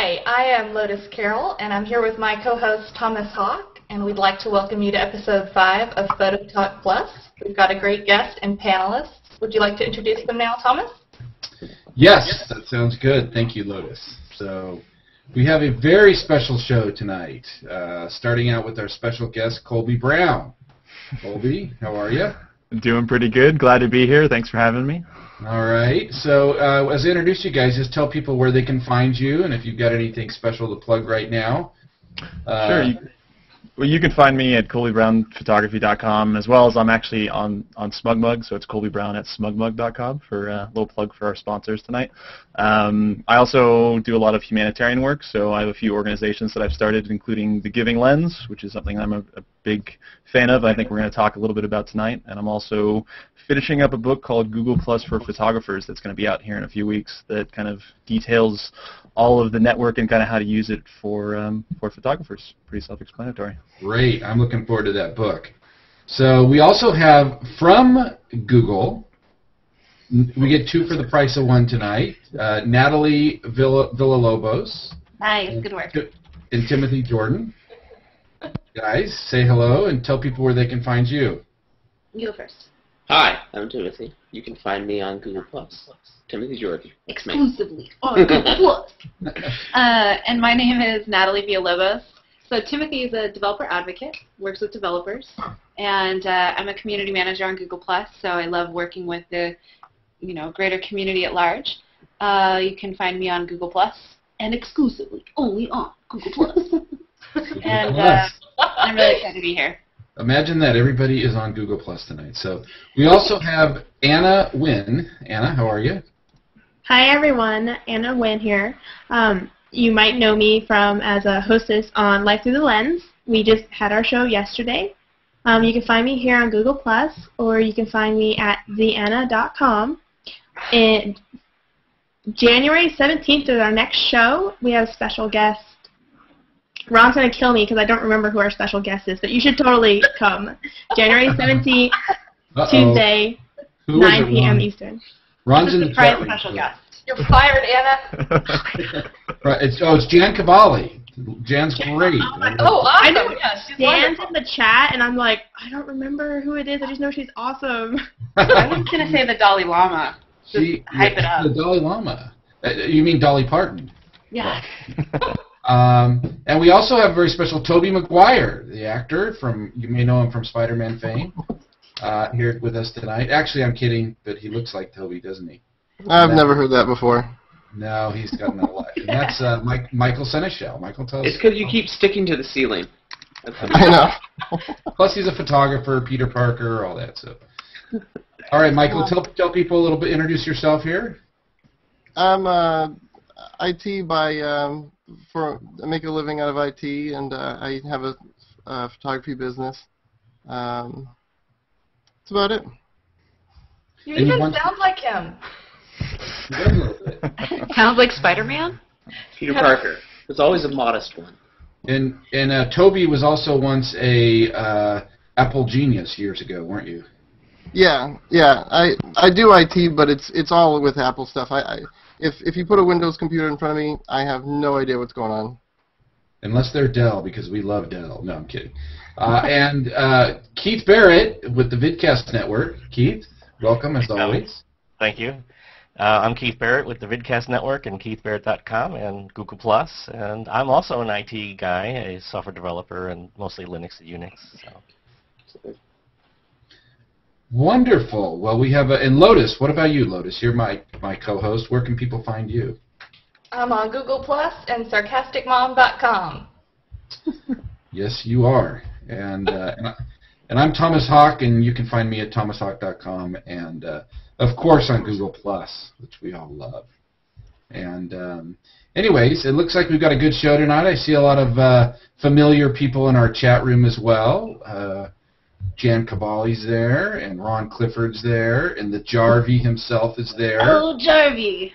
Hi, I am Lotus Carroll, and I'm here with my co-host Thomas Hawk, and we'd like to welcome you to Episode 5 of Photo Talk Plus. We've got a great guest and panelists. Would you like to introduce them now, Thomas? Yes, that sounds good. Thank you, Lotus. So we have a very special show tonight, starting out with our special guest, Colby Brown. Colby, how are you? Doing pretty good. Glad to be here. Thanks for having me. All right. So as I introduce you guys, just tell people where they can find you and if you've got anything special to plug right now. Sure. You can find me at colbybrownphotography.com, as well as I'm actually on SmugMug, so it's colbybrown@smugmug.com for a little plug for our sponsors tonight. I also do a lot of humanitarian work, so I have a few organizations that I've started, including the Giving Lens, which is something I'm a big fan of. I think we're going to talk a little bit about tonight. And I'm also finishing up a book called Google Plus for Photographers that's going to be out here in a few weeks that kind of details all of the network and kind of how to use it for photographers. Pretty self-explanatory. Great. I'm looking forward to that book. So we also have from Google, we get 2 for the price of 1 tonight, Natalie Villalobos. Nice, good work. And Timothy Jordan. Guys, say hello and tell people where they can find you. You go first. Hi, I'm Timothy. You can find me on Google Plus. Timothy Jordan. Exclusively on Google Plus. And my name is Natalie Villalobos. So Timothy is a developer advocate, works with developers, and I'm a community manager on Google Plus. So I love working with the, greater community at large. You can find me on Google Plus, and exclusively only on Google Plus. And I'm really excited to be here. Imagine that. Everybody is on Google Plus tonight. So we also have Anna Wynn. Anna, how are you? Hi, everyone. Anna Wynn here. You might know me from as a hostess on Life Through the Lens. We just had our show yesterday. You can find me here on Google Plus, or you can find me at theanna.com. And January 17th is our next show. We have a special guest. Ron's going to kill me because I don't remember who our special guest is, but you should totally come. January 17th, Tuesday, 9 p.m. Eastern. Ron's in the chat room. Special guest. You're fired, Anna. Right, it's Jan Cavalli. Jan's great. Oh, awesome. I know she's Dan's wonderful. in the chat, and I'm like, I don't remember who it is. I just know she's awesome. I was going to say the Dalai Lama. Hype it up. The Dalai Lama. You mean Dolly Parton? Yeah. And we also have a very special Tobey Maguire, the actor you may know him from Spider-Man fame, here with us tonight. Actually, I'm kidding, but he looks like Tobey, doesn't he? I've never heard that before. No, he's got another life. And that's Michael Seneschal. Michael, tell us. It's because you keep sticking to the ceiling. I know. Plus, he's a photographer, Peter Parker, all that. So, all right, Michael, tell people a little bit. Introduce yourself here. I'm IT I make a living out of IT, and I have a photography business. That's about it. You even sound like him. He does a little bit. Sounds like Spider-Man? Peter Parker. There's always a modest one. And Toby was also once a Apple genius years ago, weren't you? Yeah. I do IT, but it's all with Apple stuff. If you put a Windows computer in front of me, I have no idea what's going on. Unless they're Dell, because we love Dell. No, I'm kidding. And Keith Barrett with the Vidcast Network. Keith, welcome as always. Thank you. I'm Keith Barrett with the Vidcast Network and keithbarrett.com and Google Plus, and I'm also an IT guy, a software developer, and mostly Linux and Unix. So. Wonderful. Well, we have and Lotus. What about you, Lotus? You're my co-host. Where can people find you? I'm on Google Plus and sarcasticmom.com. Yes, you are. And I'm Thomas Hawk, and you can find me at thomashawk.com and of course on Google Plus, which we all love. And anyways, it looks like we've got a good show tonight. I see a lot of familiar people in our chat room as well. Jan Cavalli's there, and Ron Clifford's there, and the Jarvie himself is there. Oh, Jarvie!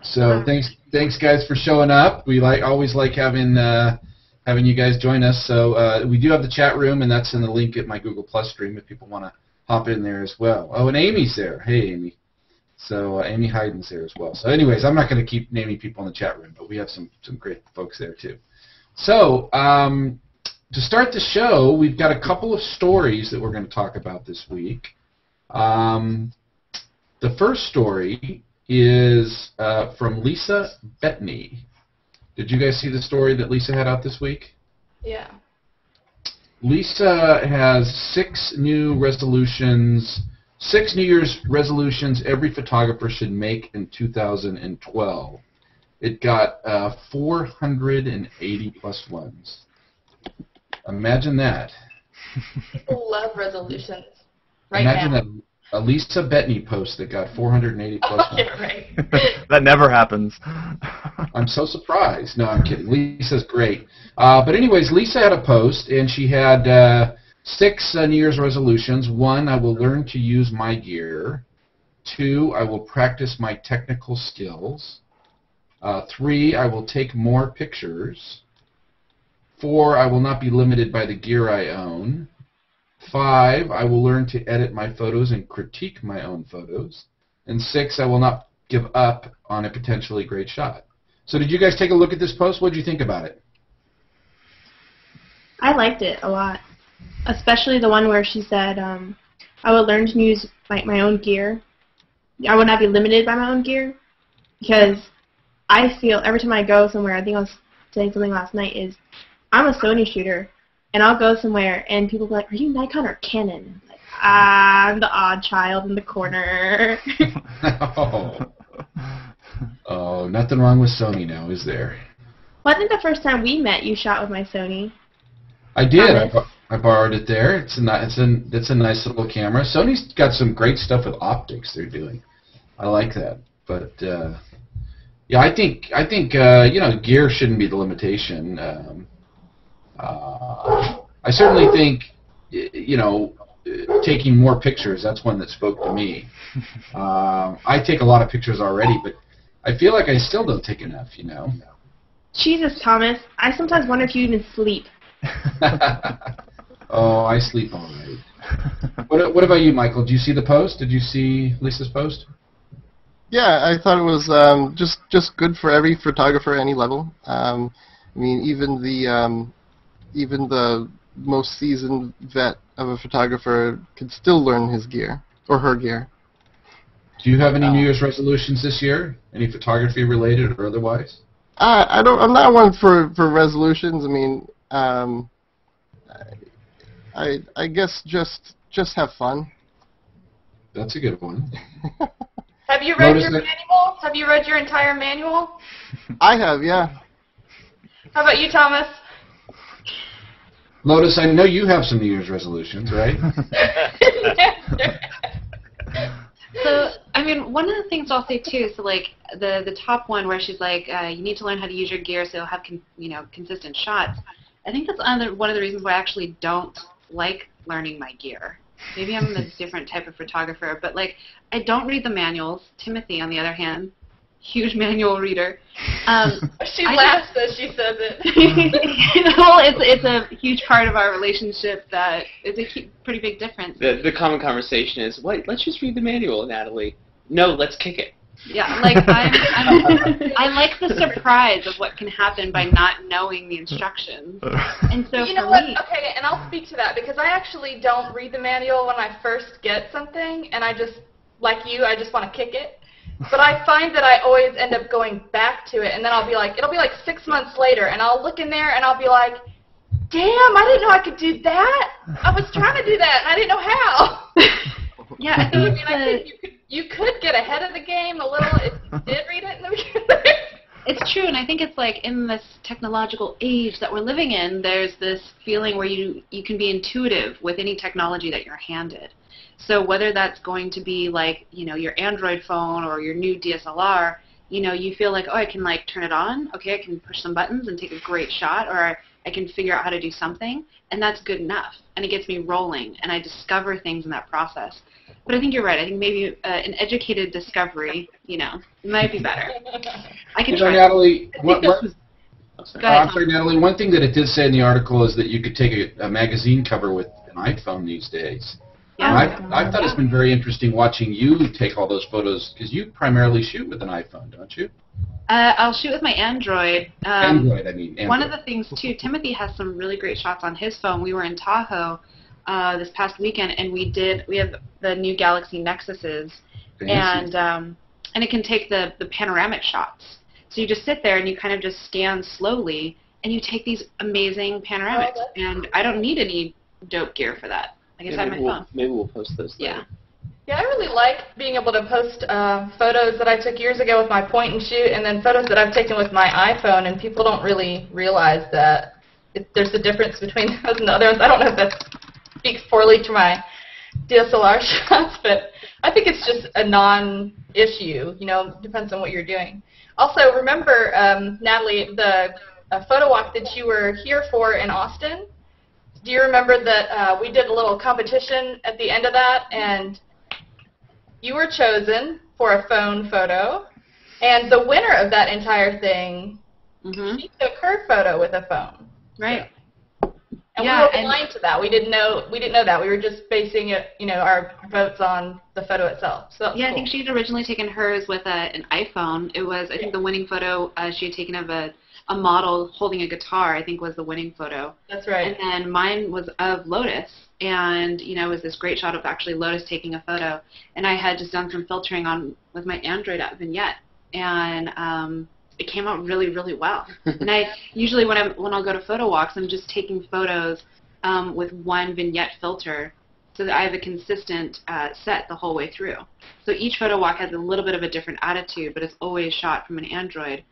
So thanks guys for showing up. We always like having you guys join us. So we do have the chat room, and that's in the link at my Google Plus stream if people want to hop in there as well. Oh, and Amy's there. Hey, Amy. So Amy Hyden's there as well. So anyways, I'm not going to keep naming people in the chat room, but we have some great folks there too. So to start the show, we've got a couple of stories that we're going to talk about this week. The first story is from Lisa Bettany. Did you guys see the story that Lisa had out this week? Yeah. Lisa has 6 New Year's resolutions every photographer should make in 2012. It got 480 plus ones. Imagine that. People love resolutions right Imagine now. a Lisa Bettany post that got 480 plus ones. Yeah, right. That never happens. I'm so surprised. No, I'm kidding. Lisa's great. But anyways, Lisa had a post, and she had 6 New Year's resolutions. 1, I will learn to use my gear. 2, I will practice my technical skills. 3, I will take more pictures. 4, I will not be limited by the gear I own. 5, I will learn to edit my photos and critique my own photos. And 6, I will not give up on a potentially great shot. So did you guys take a look at this post? What did you think about it? I liked it a lot, especially the one where she said, I would learn to use my own gear. I would not be limited by my own gear, because I feel every time I go somewhere, I think I was saying something last night, is I'm a Sony shooter, and I'll go somewhere, and people will be like, are you Nikon or Canon? I'm like, I'm the odd child in the corner. Oh, nothing wrong with Sony now, is there? Well, I think the first time we met, you shot with my Sony. I did. Thomas. I borrowed it there. It's a nice little camera. Sony's got some great stuff with optics they're doing. I like that. But yeah, I think gear shouldn't be the limitation. I certainly think taking more pictures. That's one that spoke to me. I take a lot of pictures already, but I feel like I still don't take enough. Jesus, Thomas. I sometimes wonder if you even sleep. Oh, I sleep all right. What about you, Michael? Did you see the post? Did you see Lisa's post? Yeah, I thought it was just good for every photographer at any level. I mean, even the most seasoned vet of a photographer could still learn his gear or her gear. Do you have any New Year's resolutions this year? Any photography related or otherwise? I'm not one for resolutions. I mean, I guess just have fun. That's a good one. Have you read your manual? Have you read your entire manual? I have, yeah. How about you, Thomas? Lotus, I know you have some New Year's resolutions, right? So, I mean, one of the things I'll say too, so like the top one where she's like, you need to learn how to use your gear so you'll have consistent shots. I think that's one of the reasons why I actually don't like learning my gear. Maybe I'm a different type of photographer, but like I don't read the manuals. Timothy, on the other hand, huge manual reader. She laughs as she says it. Well, it's a huge part of our relationship that is a pretty big difference. The common conversation is, "Wait, let's just read the manual, Natalie." No, let's kick it. Yeah, like I like the surprise of what can happen by not knowing the instructions. And so you know what? Okay, and I'll speak to that because I actually don't read the manual when I first get something, and I just, like you, I just want to kick it. But I find that I always end up going back to it, and then it'll be like 6 months later, and I'll look in there and I'll be like, damn, I didn't know I could do that. I was trying to do that, and I didn't know how. Yeah, I think you could get ahead of the game a little if you did read it in the beginning. It's true, and I think it's like in this technological age that we're living in, there's this feeling where you can be intuitive with any technology that you're handed. So whether that's going to be like, your Android phone or your new DSLR, you feel like, oh, I can like turn it on, okay, I can push some buttons and take a great shot, or I can figure out how to do something, and that's good enough. And it gets me rolling, and I discover things in that process. But I think you're right. I think maybe an educated discovery, might be better. I can try. Natalie, I'm sorry, Natalie. One thing that it did say in the article is that you could take a magazine cover with an iPhone these days. Yeah. And I thought it's been very interesting watching you take all those photos, because you primarily shoot with an iPhone, don't you? I'll shoot with my Android. Android, I mean. One Android. of the things, too, Timothy has some really great shots on his phone. We were in Tahoe this past weekend, and we have the new Galaxy Nexuses, and it can take the panoramic shots. So you just sit there and you kind of just scan slowly, and you take these amazing panoramics. And I don't need any dope gear for that. I can have my phone. Maybe we'll post those later. Yeah. Yeah, I really like being able to post photos that I took years ago with my point and shoot, and then photos that I've taken with my iPhone, and people don't really realize that there's a difference between those and the other ones. I don't know if that speaks poorly to my DSLR shots, but I think it's just a non-issue. You know, depends on what you're doing. Also, remember, Natalie, the photo walk that you were here for in Austin? Do you remember that we did a little competition at the end of that, and you were chosen for a phone photo, and the winner of that entire thing, she took her photo with a phone. Right. And we were blind to that. We didn't know that. We were just basing it, our votes on the photo itself. So yeah, cool. I think she had originally taken hers with an iPhone. It was, I think, the winning photo she had taken of a model holding a guitar, I think, was the winning photo. That's right. And then mine was of Lotus, and it was this great shot of actually Lotus taking a photo. And I had just done some filtering on with my Android app Vignette, and it came out really, really well. And I usually when I'll go to photo walks, I'm just taking photos with one Vignette filter, so that I have a consistent set the whole way through. So each photo walk has a little bit of a different attitude, but it's always shot from an Android.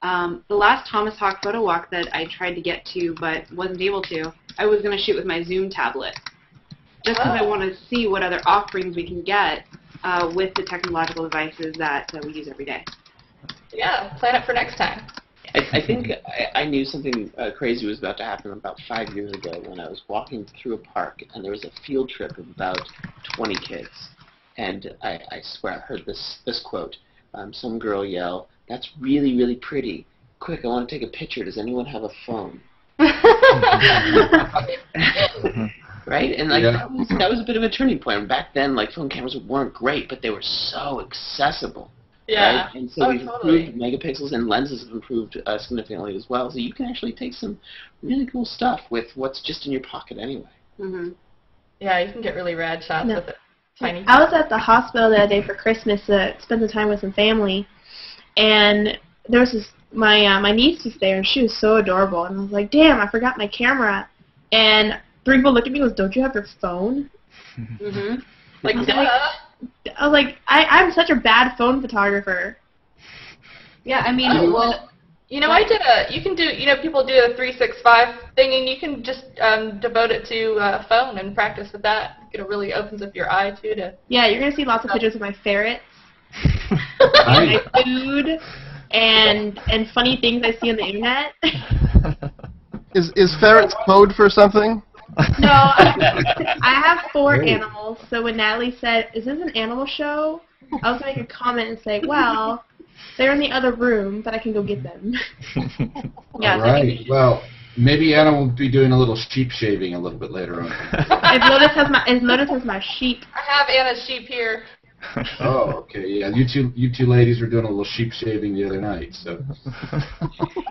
The last Thomas Hawk photo walk that I tried to get to but wasn't able to, I was going to shoot with my Zoom tablet, just because I want to see what other offerings we can get with the technological devices that we use every day. Yeah, plan it for next time. I think I knew something crazy was about to happen about 5 years ago when I was walking through a park, and there was a field trip of about 20 kids. And I swear I heard this quote. Some girl yell, "That's really, really pretty. Quick, I want to take a picture. Does anyone have a phone?" Right? And that was a bit of a turning point. Back then, phone cameras weren't great, but they were so accessible. Yeah. Right? And so we've improved megapixels, and lenses have improved significantly as well. So you can actually take some really cool stuff with what's just in your pocket anyway. Yeah, you can get really rad shots with it. Tiny. I was at the hospital the other day for Christmas to spend some time with some family, and there was my niece was there, and she was so adorable, and I was like, damn, I forgot my camera. And 3 people looked at me and goes, don't you have your phone? Like, I was like, I'm such a bad phone photographer. Yeah, I mean, well, you can do, people do a 365 thing, and you can just devote it to phone and practice with that. It really opens up your eye, too. Yeah, you're going to see lots of pictures of my ferrets, and my food, and funny things I see on the internet. Is ferrets code for something? No, I have 4 animals, so when Natalie said, is this an animal show? I was going to make a comment and say, well, they're in the other room, but I can go get them. All right. Well, maybe Anna will be doing a little sheep shaving a little bit later on. If Lotus has my sheep. I have Anna's sheep here. Oh, okay. Yeah, you two ladies were doing a little sheep shaving the other night. So.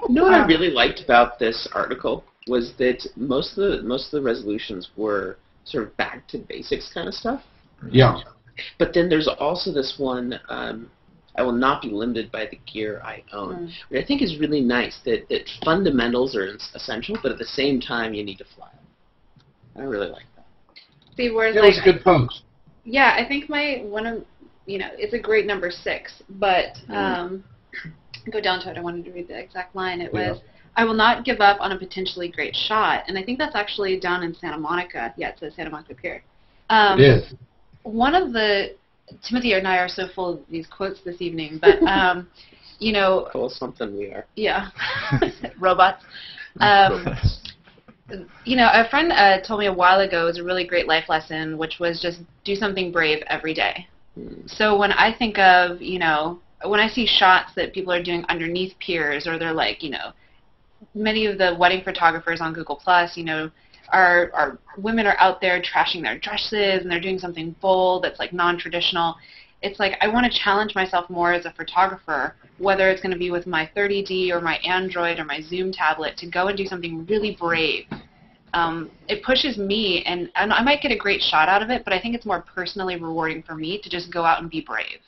What I really liked about this article was that most of the resolutions were sort of back to basics kind of stuff. Yeah. But then there's also this one, I will not be limited by the gear I own, which I think is really nice, that fundamentals are essential, but at the same time you need to fly them. I really like that. See, whereas It was a good post. Yeah, I think it's a great number 6, but go down to it. I wanted to read the exact line. It was, I will not give up on a potentially great shot, and I think that's actually down in Santa Monica. Yeah, it says Santa Monica Pier. It is. One of the Timothy and I are so full of these quotes this evening, but Full of something we are. Yeah, robots. A friend told me a while ago it was a really great life lesson, which was just do something brave every day. So when I think of, when I see shots that people are doing underneath piers, or they're many of the wedding photographers on Google Plus, women are out there trashing their dresses and they're doing something bold that's like non-traditional. It's like I want to challenge myself more as a photographer, whether it's going to be with my 30D or my Android or my Zoom tablet, to go and do something really brave. It pushes me, and I might get a great shot out of it, but I think it's more personally rewarding for me to just go out and be brave.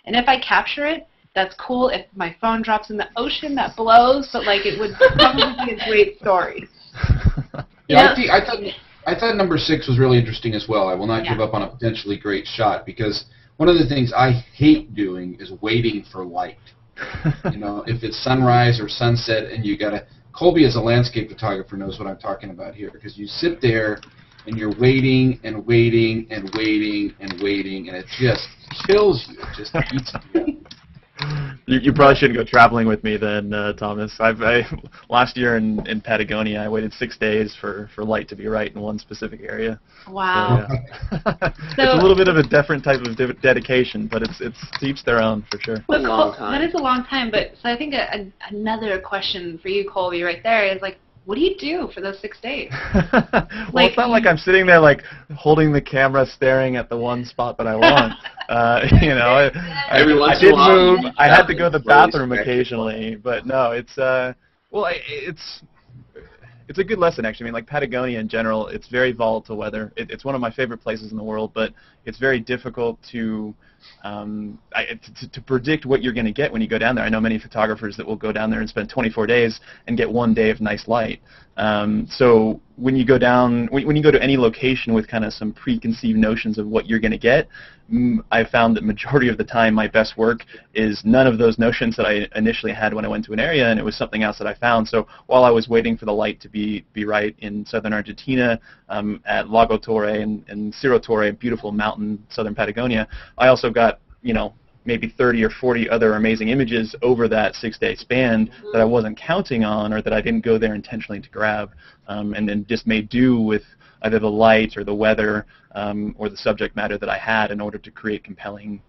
And if I capture it, that's cool. If my phone drops in the ocean, that blows, but like it would probably be a great story. Yeah, I thought number 6 was really interesting as well. I will not give up on a potentially great shot, because one of the things I hate doing is waiting for light. You know, if it's sunrise or sunset and you gotta, Colby as a landscape photographer knows what I'm talking about here, because you sit there and you're waiting and waiting and waiting and waiting, and it just kills you. It just eats you up. You probably shouldn't go traveling with me then, Thomas. Last year in Patagonia, I waited 6 days for light to be right in one specific area. Wow. So, yeah. It's a little bit of a different type of dedication, but it's to each their own for sure. A long time. That is a long time, but so I think another question for you, Colby, right there is like, what do you do for those 6 days? Well, it's not like I'm sitting there like holding the camera, staring at the one spot that I want. You know, I did move. I had to go to the bathroom occasionally, but no, it's it's a good lesson actually. I mean, like Patagonia in general, it's very volatile weather. It's one of my favorite places in the world, but it's very difficult to predict what you're going to get when you go down there. I know many photographers that will go down there and spend 24 days and get 1 day of nice light. So when you go down, when you go to any location with kind of some preconceived notions of what you're going to get, I found that majority of the time my best work is none of those notions that I initially had when I went to an area, and it was something else that I found. So while I was waiting for the light to be right in southern Argentina, at Lago Torre and Cerro Torre, beautiful mountain southern Patagonia, I also got, you know, maybe 30 or 40 other amazing images over that 6-day span that I wasn't counting on, or that I didn't go there intentionally to grab, and then just made do with either the light or the weather or the subject matter that I had in order to create compelling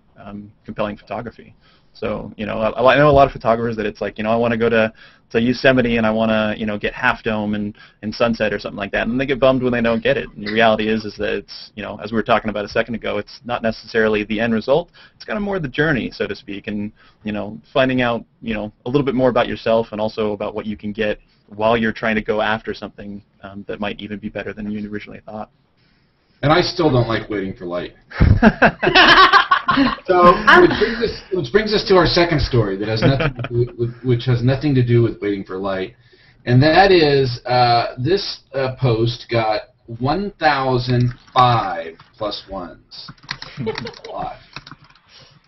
photography. So, you know, I know a lot of photographers that it's like, you know, I want to go to Yosemite and I want to, you know, get Half Dome and sunset or something like that, and they get bummed when they don't get it. And the reality is that it's, you know, as we were talking about a second ago, it's not necessarily the end result. It's kind of more the journey, so to speak, and, you know, finding out, you know, a little bit more about yourself and also about what you can get while you're trying to go after something that might even be better than you originally thought. And I still don't like waiting for light. So, which brings us to our second story that has nothing to do with, which has nothing to do with waiting for light, and that is this post got 1,005 plus ones. That's a lot.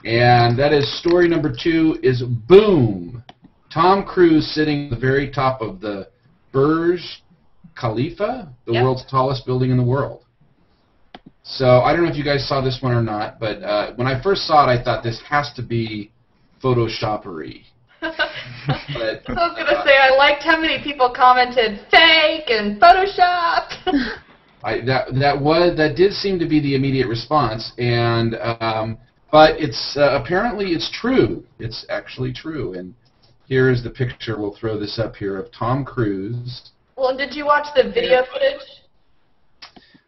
And that is story number 2 is boom, Tom Cruise sitting at the very top of the Burj Khalifa, the world's tallest building in the world. So I don't know if you guys saw this one or not, but when I first saw it, I thought this has to be Photoshoppery. But, I was going to say, I liked how many people commented fake and Photoshop. That did seem to be the immediate response, and but it's apparently it's true. It's actually true, and here is the picture. We'll throw this up here of Tom Cruise. Well, did you watch the video footage?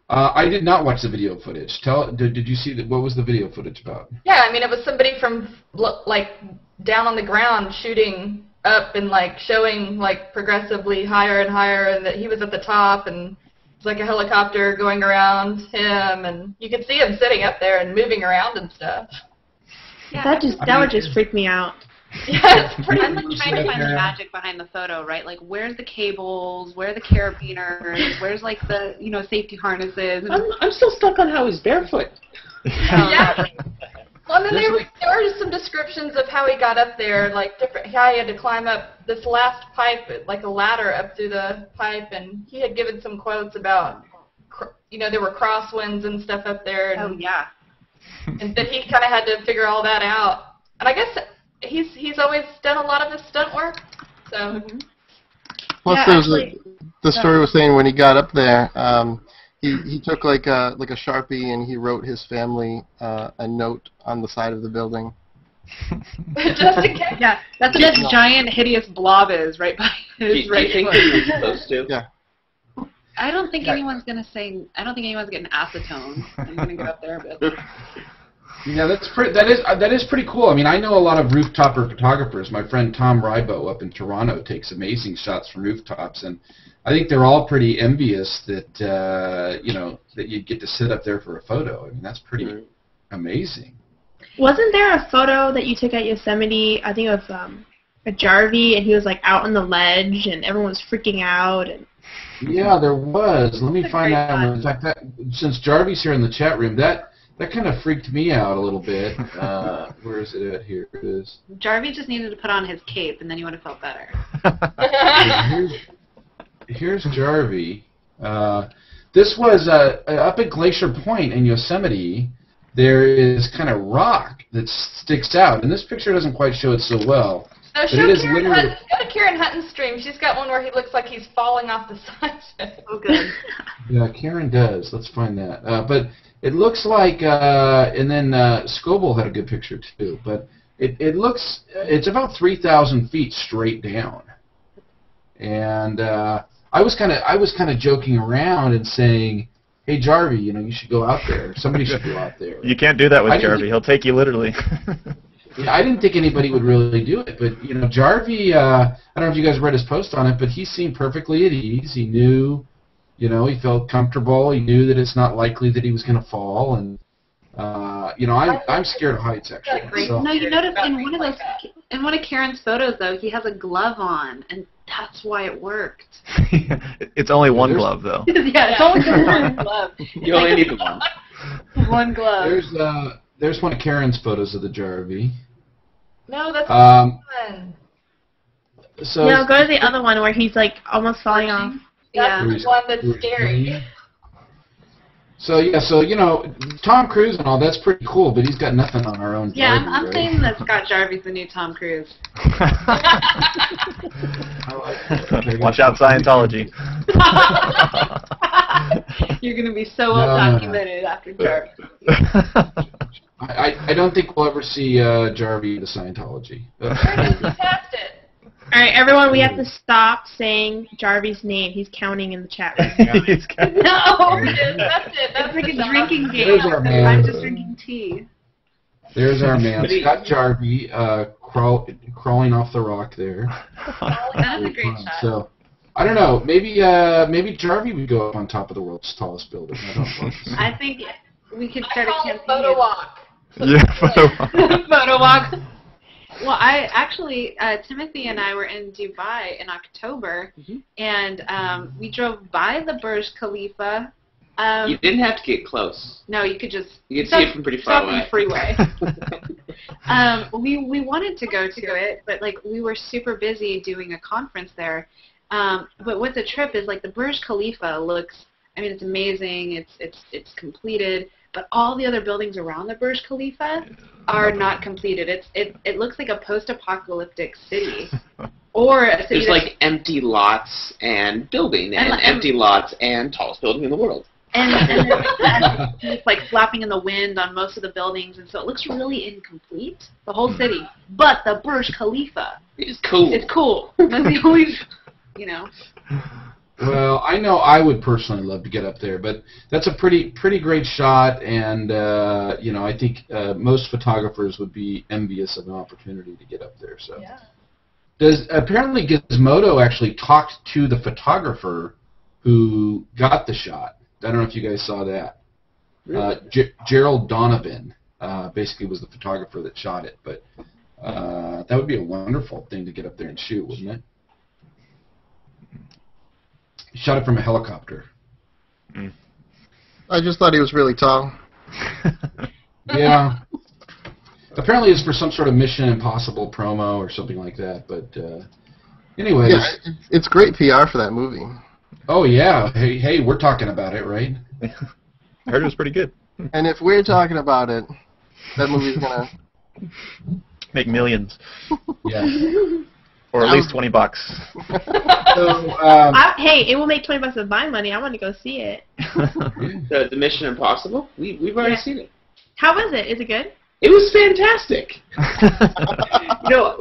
I did not watch the video footage. Did you see what was the video footage about? Yeah, I mean, it was somebody from like down on the ground shooting up and like showing like progressively higher and higher, and that he was at the top, and it's like a helicopter going around him, and you could see him sitting up there and moving around and stuff. Yeah, that would just freak me out. Yeah, it's pretty. I'm like trying to find the magic behind the photo, right? Like, where's the cables? Where are the carabiners? Where's like the, you know, safety harnesses? And I'm still stuck on how he's barefoot. Yeah. Well, and then there were some descriptions of how he got up there, like how he had to climb up this last pipe, like a ladder up through the pipe, and he had given some quotes about, you know, there were crosswinds and stuff up there. And, oh yeah. And that he kind of had to figure all that out. And I guess he's always done a lot of his stunt work, so. Plus, the story was saying when he got up there, he took like a Sharpie and he wrote his family a note on the side of the building. Just in case. Yeah, that's what this giant hideous blob is right by his right think he was supposed to? Yeah. I don't think anyone's gonna say. I don't think anyone's getting acetone. I'm gonna get up there, but. Yeah, that is pretty cool. I mean, I know a lot of rooftopper photographers. My friend Tom Rybo up in Toronto takes amazing shots from rooftops, and I think they're all pretty envious that you know, that you get to sit up there for a photo. I mean, that's pretty amazing. Wasn't there a photo that you took at Yosemite? I think of a Jarvie, and he was like out on the ledge, and everyone was freaking out. And yeah, there was. Let me find that one. In fact, since Jarvie's here in the chat room, that kind of freaked me out a little bit. Where is it at? Here it is. Jarvie just needed to put on his cape, and then you would have felt better. Here's Jarvie. This was up at Glacier Point in Yosemite. There is kind of rock that sticks out, and this picture doesn't quite show it so well. No, but show it is Karen literally. Go to Karen Hutton's stream. She's got one where he looks like he's falling off the side. Oh, good. Yeah, Karen does. Let's find that. But it looks like, and then Scoble had a good picture too. But it looks, it's about 3,000 feet straight down. And I was kind of joking around and saying, "Hey Jarvie, you know, you should go out there. Somebody should go out there." You can't do that with Jarvie. He'll take you literally. Yeah, I didn't think anybody would really do it, but you know, Jarvie. I don't know if you guys read his post on it, but he seemed perfectly at ease. He knew, you know, he felt comfortable. He knew that it's not likely that he was going to fall, and you know, I'm scared of heights actually. So. No, you notice in one of Karen's photos though, he has a glove on, and that's why it worked. It's only one glove though. Yeah, it's only one glove. You only need the one. One glove. There's one of Karen's photos of the Jarvie. No, that's one. So no, go to the other one where he's like almost falling off. That's the one that's scary. So yeah, so you know, Tom Cruise and all, that's pretty cool, but he's got nothing on our own. Yeah, Jarvie, I'm right? saying that Scott Jarvie's the new Tom Cruise. Watch out, Scientology. You're gonna be so well documented after Jarvie. I don't think we'll ever see Jarvie the Scientology. Test it. All right, everyone, we have to stop saying Jarvie's name. He's counting in the chat room. No, that's it. That's like a drinking game. There's our man. I'm just drinking tea. There's our man, Scott Jarvie, crawling off the rock there. That's a great shot. So, I don't know. Maybe Jarvie would go up on top of the world's tallest building. I don't know. I think we could start I call a it campaign. photo walk. Yeah, photo walk. Photo walk. Well, I actually, Timothy and I were in Dubai in October, and we drove by the Burj Khalifa. You didn't have to get close. No, you could just. You could see it from pretty far away. The freeway. We wanted to go to it, but like we were super busy doing a conference there. But with the trip is like the Burj Khalifa looks. I mean, it's amazing. It's completed. But all the other buildings around the Burj Khalifa are not completed. It looks like a post-apocalyptic city, or a city. There's like empty lots and building, and empty lots and tallest building in the world. And it's like flapping in the wind on most of the buildings, and so it looks really incomplete, the whole city. But the Burj Khalifa is cool. It's cool. That's the only, you know. Well, I know I would personally love to get up there, but that's a pretty great shot, and you know, I think most photographers would be envious of an opportunity to get up there. So, apparently Gizmodo actually talked to the photographer who got the shot. I don't know if you guys saw that. Really? Gerald Donovan basically was the photographer that shot it, but that would be a wonderful thing to get up there and shoot, wouldn't it? He shot it from a helicopter. I just thought he was really tall. Yeah. Apparently it's for some sort of Mission Impossible promo or something like that, but anyways. Yeah, it's great PR for that movie. Oh, yeah. Hey, we're talking about it, right? I heard it was pretty good. And if we're talking about it, that movie's going to... make millions. Yeah. Or at least $20. So, hey, it will make $20 of my money. I want to go see it. The Mission Impossible? We've already seen it. How was it? Is it good? It was fantastic.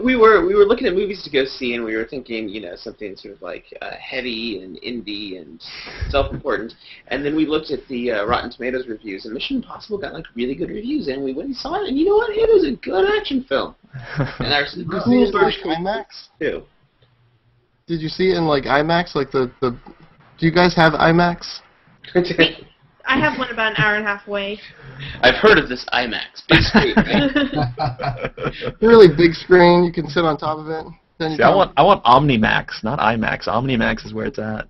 We were looking at movies to go see, and we were thinking, something sort of like heavy and indie and self-important. And then we looked at the Rotten Tomatoes reviews, and Mission Impossible got like really good reviews, and we went and saw it, and you know what? It was a good action film. And our Did you see it in like IMAX? Too. Did you see it in like IMAX? Like the do you guys have IMAX? I have one about an hour and a half away. I've heard of this IMAX. Big screen, right? Really big screen. You can sit on top of it. See, I want OmniMax, not IMAX. OmniMax is where it's at.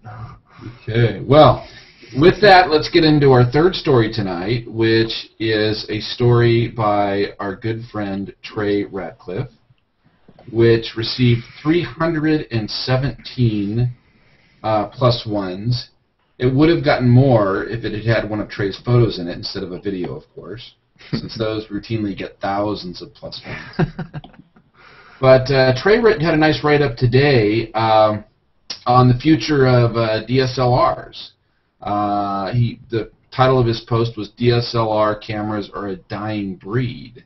Okay. Well, with that, let's get into our third story tonight, which is a story by our good friend Trey Ratcliffe, which received 317 plus ones. It would have gotten more if it had had one of Trey's photos in it instead of a video, of course, since those routinely get thousands of plus ones. But Trey had a nice write-up today on the future of DSLRs. The title of his post was "DSLR Cameras Are a Dying Breed,"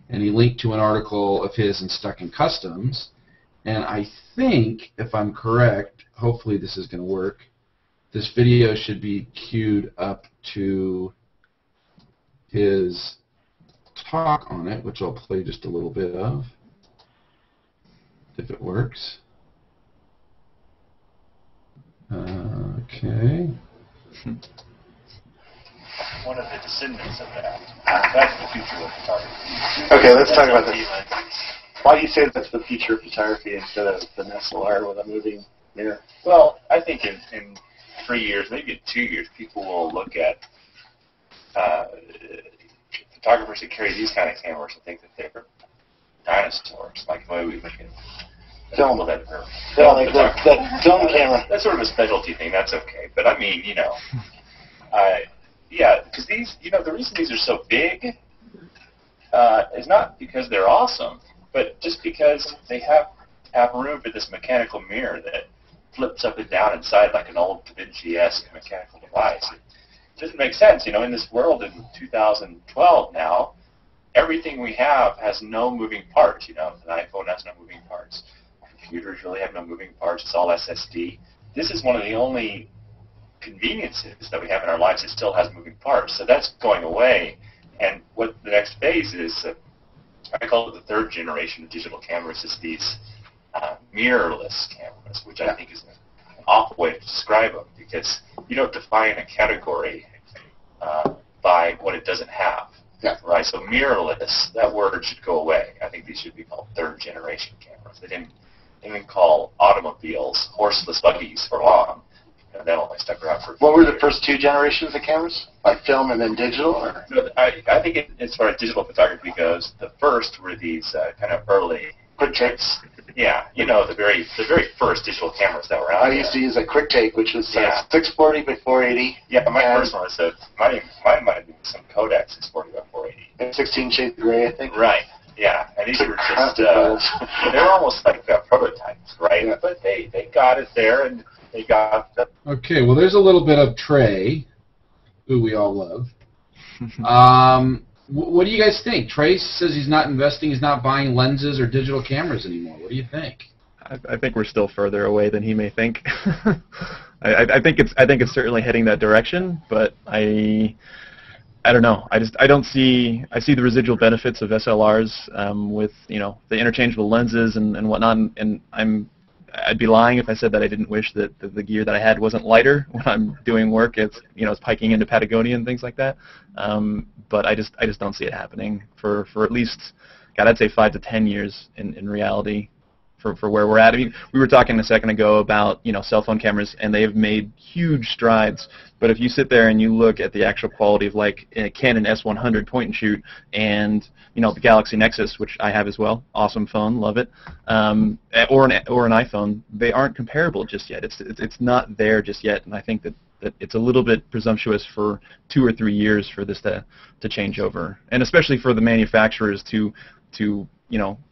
and he linked to an article of his in Stuck in Customs. And I think, if I'm correct, hopefully this is going to work, this video should be queued up to his talk on it, which I'll play just a little bit of, if it works. Okay. One of the descendants of that. That's the future of photography. Okay, let's talk about this. Why do you say that's the future of photography instead of an SLR with a moving mirror? Well, I think in 3 years, maybe in 2 years, people will look at photographers that carry these kind of cameras and think that they're dinosaurs, like the way we look at Film. that film camera. That's sort of a specialty thing. That's okay. But I mean, yeah, because these, the reason these are so big is not because they're awesome, but just because they have room for this mechanical mirror that flips up and down inside like an old Da Vinci-esque mechanical device. It doesn't make sense, in this world in 2012 now, everything we have has no moving parts, An iPhone has no moving parts. Computers really have no moving parts. It's all SSD. This is one of the only conveniences that we have in our lives that still has moving parts. So that's going away. And what the next phase is, I call it the third generation of digital cameras, is these mirrorless cameras, which I think is an awful way to describe them, because you don't define a category by what it doesn't have. Yeah. Right? So mirrorless, that word should go away. I think these should be called third generation cameras. They didn't call automobiles horseless buggies for long. That only stuck around for. What were the first two generations of cameras? Like film and then digital? Or? No, I think as far as digital photography goes, the first were these kind of early quick takes. Yeah, the very first digital cameras that were out. I used to use a quick take, which was 640 by 480. Yeah, my first one was mine might have been some Kodak 640 by 480. And 16 shades of gray, I think. Right. Yeah, and these were just they're almost like prototypes, right? Yeah. But they got it there, and they got the. Okay, well, there's a little bit of Trey, who we all love. What do you guys think? Trey says he's not investing, he's not buying lenses or digital cameras anymore. What do you think? I think we're still further away than he may think. I think it's certainly heading that direction, but I don't know. I see the residual benefits of SLRs with the interchangeable lenses and whatnot, and I'd be lying if I said that I didn't wish that the gear that I had wasn't lighter when I'm doing work. It's it's hiking into Patagonia and things like that. But I just don't see it happening for at least, God, I'd say 5 to 10 years in reality. For where we're at. I mean, we were talking a second ago about cell phone cameras, and they've made huge strides. But if you sit there and you look at the actual quality of like a Canon S100 point and shoot, and the Galaxy Nexus, which I have as well, awesome phone, love it, or an iPhone, they aren't comparable just yet. It's not there just yet, and I think that it's a little bit presumptuous for 2 or 3 years for this to change over, and especially for the manufacturers to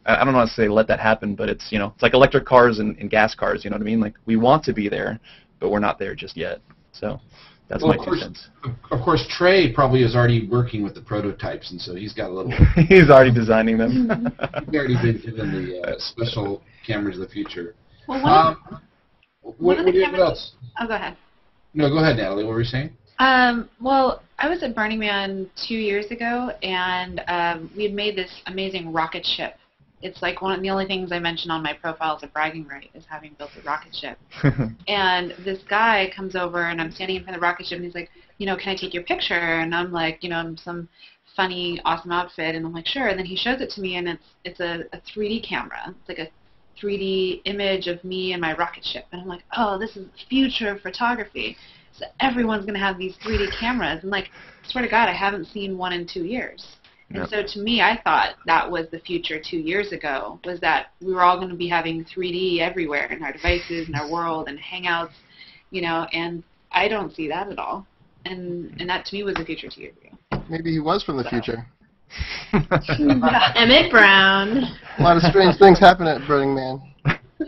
I don't know how to say let that happen, but it's it's like electric cars and gas cars. You know what I mean? Like we want to be there, but we're not there just yet. So That's Well, my of 2 course, cents. of course, Trey probably is already working with the prototypes, and so he's got a little. He's already designing them. He's already been given the special cameras of the future. Well, What else? Oh, go ahead. No, go ahead, Natalie. What were you saying? Well, I was at Burning Man 2 years ago, and we had made this amazing rocket ship. It's like one of the only things I mention on my profile as a bragging right is having built a rocket ship. And this guy comes over, and I'm standing in front of the rocket ship, and he's like, can I take your picture? And I'm like, in some funny, awesome outfit, and I'm like, sure. And then he shows it to me, and it's a 3D camera. It's like a 3D image of me and my rocket ship. And I'm like, oh, this is the future of photography. So everyone's going to have these 3D cameras. And, like, I swear to God, I haven't seen one in 2 years. And so to me, I thought that was the future 2 years ago, was that we were all going to be having 3D everywhere in our devices, in our world, and Hangouts, and I don't see that at all. And that to me was the future 2 years ago. Maybe he was from the future. Emmett Brown. A lot of strange things happen at Burning Man.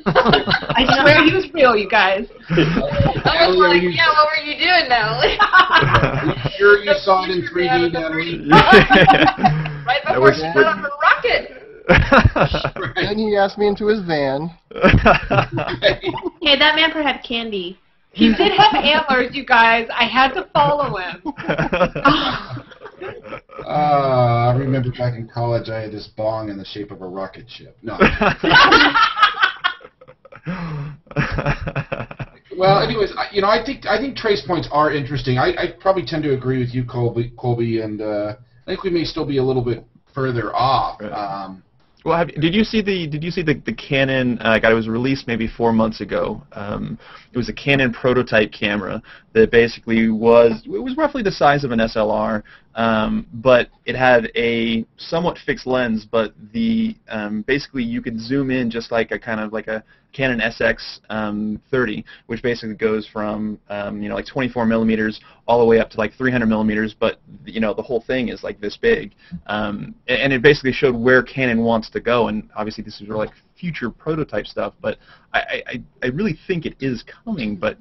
I swear he was real, you guys. I was like, yeah, what were you doing, Natalie? You sure you saw it in 3D, Natalie? Right before she went on the rocket. Then he asked me into his van. Hey, that man had candy. He did have antlers, you guys. I had to follow him. I remember back in college I had this bong in the shape of a rocket ship. No. Well, anyways, I think Trey's points are interesting. I probably tend to agree with you, Colby, and I think we may still be a little bit further off. Right. Well, did you see the Canon? It was released maybe 4 months ago. It was a Canon prototype camera that basically was roughly the size of an SLR, but it had a somewhat fixed lens. But basically you could zoom in just like a Canon SX 30, which basically goes from like 24 millimeters all the way up to like 300 millimeters. But the whole thing is like this big, and it basically showed where Canon wants to go. And obviously this is like future prototype stuff, but I really think it is coming. But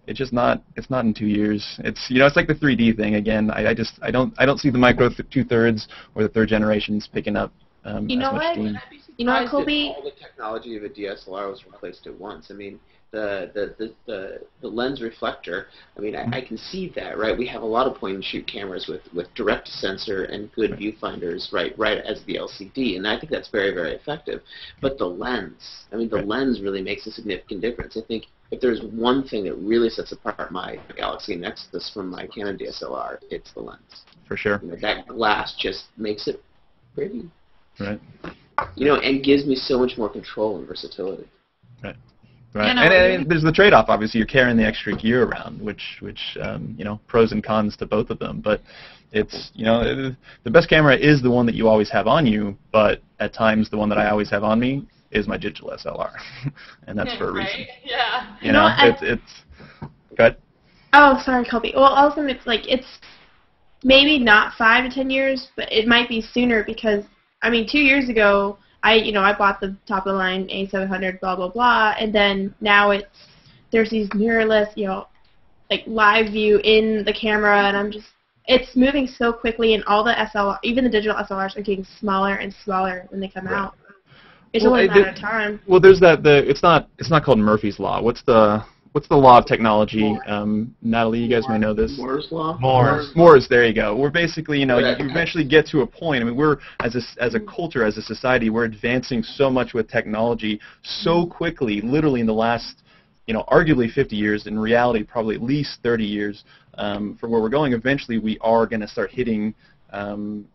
it's just not. It's not in 2 years. It's like the 3D thing again. I don't see the micro 2/3 or the third generations picking up as much steam. You know what, Colby? All the technology of a DSLR was replaced at once. I mean, the lens reflector. I mean, I can see that, right? We have a lot of point-and-shoot cameras with direct sensor and good viewfinders, right as the LCD, and I think that's very, very effective. But the lens, the lens really makes a significant difference. I think if there's one thing that really sets apart my Galaxy Nexus from my Canon DSLR, it's the lens. For sure. That glass just makes it pretty. Right. And gives me so much more control and versatility. Right. Right. And there's the trade-off. Obviously, you're carrying the extra gear around, which pros and cons to both of them. But it's the best camera is the one that you always have on you. But at times, the one that I always have on me is my digital SLR, and that's for a reason. Right? Yeah. It's good. Oh, sorry, Colby. Well, also it's maybe not 5 to 10 years, but it might be sooner because 2 years ago, I bought the top of the line A700, blah blah blah, and then now there's these mirrorless, like live view in the camera, and it's moving so quickly, and all the SLR, even the digital SLRs, are getting smaller and smaller when they come out. It's only a matter of time. Well, there's it's not called Murphy's Law. What's the law of technology? Natalie, you guys may know this. Moore's Law? Moore's, there you go. We're basically, you eventually get to a point. We're, as a culture, as a society, we're advancing so much with technology so quickly, literally in the last, arguably 50 years, in reality, probably at least 30 years, for where we're going. Eventually, we are going to start hitting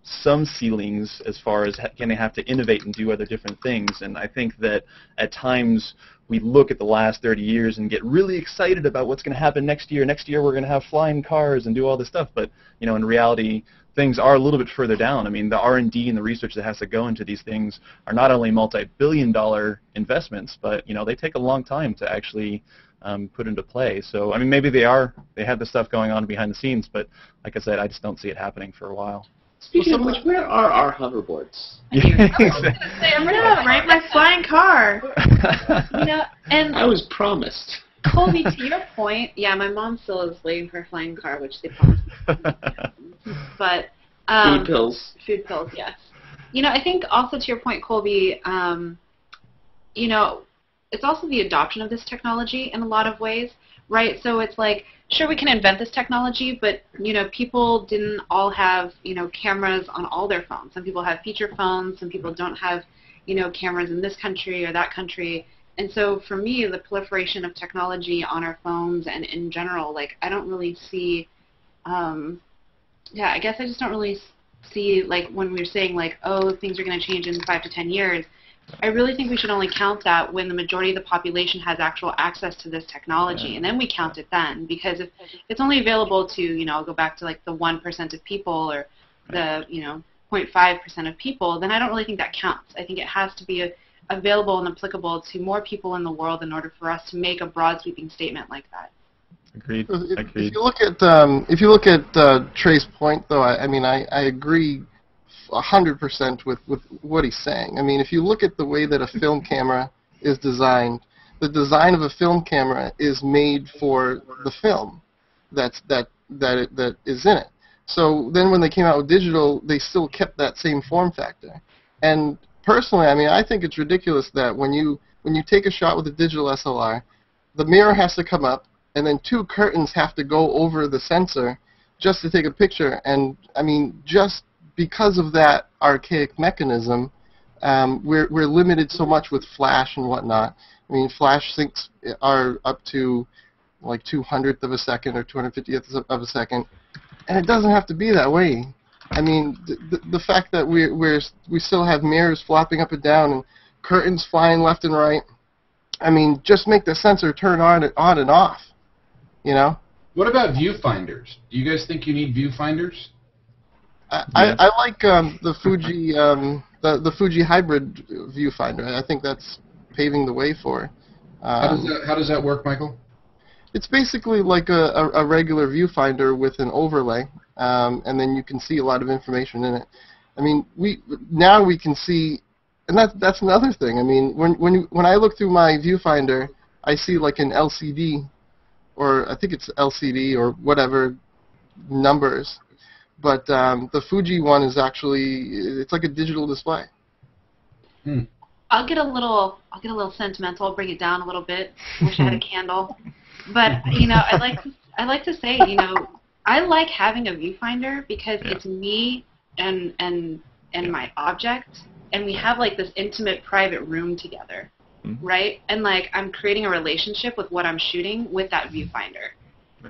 some ceilings as far as going to have to innovate and do other different things. And I think that at times we look at the last 30 years and get really excited about what's going to happen next year. Next year we're going to have flying cars and do all this stuff. But, in reality, things are a little bit further down. The R&D and the research that has to go into these things are not only multi-billion-dollar investments, but, they take a long time to actually put into play. So, maybe they have the stuff going on behind the scenes, but like I said, I just don't see it happening for a while. Speaking of which, where are our hoverboards? Right, my flying car. And I was promised. Colby, to your point, yeah, my mom still is waiting for a flying car, which they promised. But Food pills. Food pills, yes. You know, I think also to your point, Colby, you know, it's also the adoption of this technology in a lot of ways, right? So it's like, sure, we can invent this technology, but, you know, people didn't all have, you know, cameras on all their phones. Some people have feature phones. Some people don't have, you know, cameras in this country or that country. And so for me, the proliferation of technology on our phones and in general, like, I don't really see, yeah, I guess I just don't really see, like, when we're saying, like, oh, things are going to change in 5 to 10 years, I really think we should only count that when the majority of the population has actual access to this technology, and then we count it then. Because if it's only available to, you know, I'll go back to, like, the 1% of people or the, you know, 0.5% of people, then I don't really think that counts. I think it has to be available and applicable to more people in the world in order for us to make a broad sweeping statement like that. Agreed. If you look at Trey's point, though, I mean, I agree 100% with what he's saying. I mean, if you look at the way that a film camera is designed, the design of a film camera is made for the film that is in it. So then when they came out with digital, they still kept that same form factor. And personally, I mean, I think it's ridiculous that when you take a shot with a digital SLR, the mirror has to come up, and then 2 curtains have to go over the sensor just to take a picture. And I mean, just because of that archaic mechanism, we're limited so much with flash and whatnot. I mean, flash syncs are up to like 200th of a second or 250th of a second, and it doesn't have to be that way. I mean, the fact that we still have mirrors flopping up and down and curtains flying left and right. I mean, just make the sensor turn on and off. You know. What about viewfinders? Do you guys think you need viewfinders? I like the Fuji the Fuji hybrid viewfinder. I think that's paving the way for. How does that work, Michael? It's basically like a regular viewfinder with an overlay, and then you can see a lot of information in it. I mean, now we can see, and that's another thing. I mean, when I look through my viewfinder, I see like an LCD, or I think it's LCD or whatever numbers. But the Fuji one is actually, it's like a digital display. I'll get a little sentimental. I'll bring it down a little bit. Wish I had a candle. But you know, I like to say, you know, I like having a viewfinder because it's me and my object, and we have like this intimate private room together, right? And like I'm creating a relationship with what I'm shooting with that viewfinder,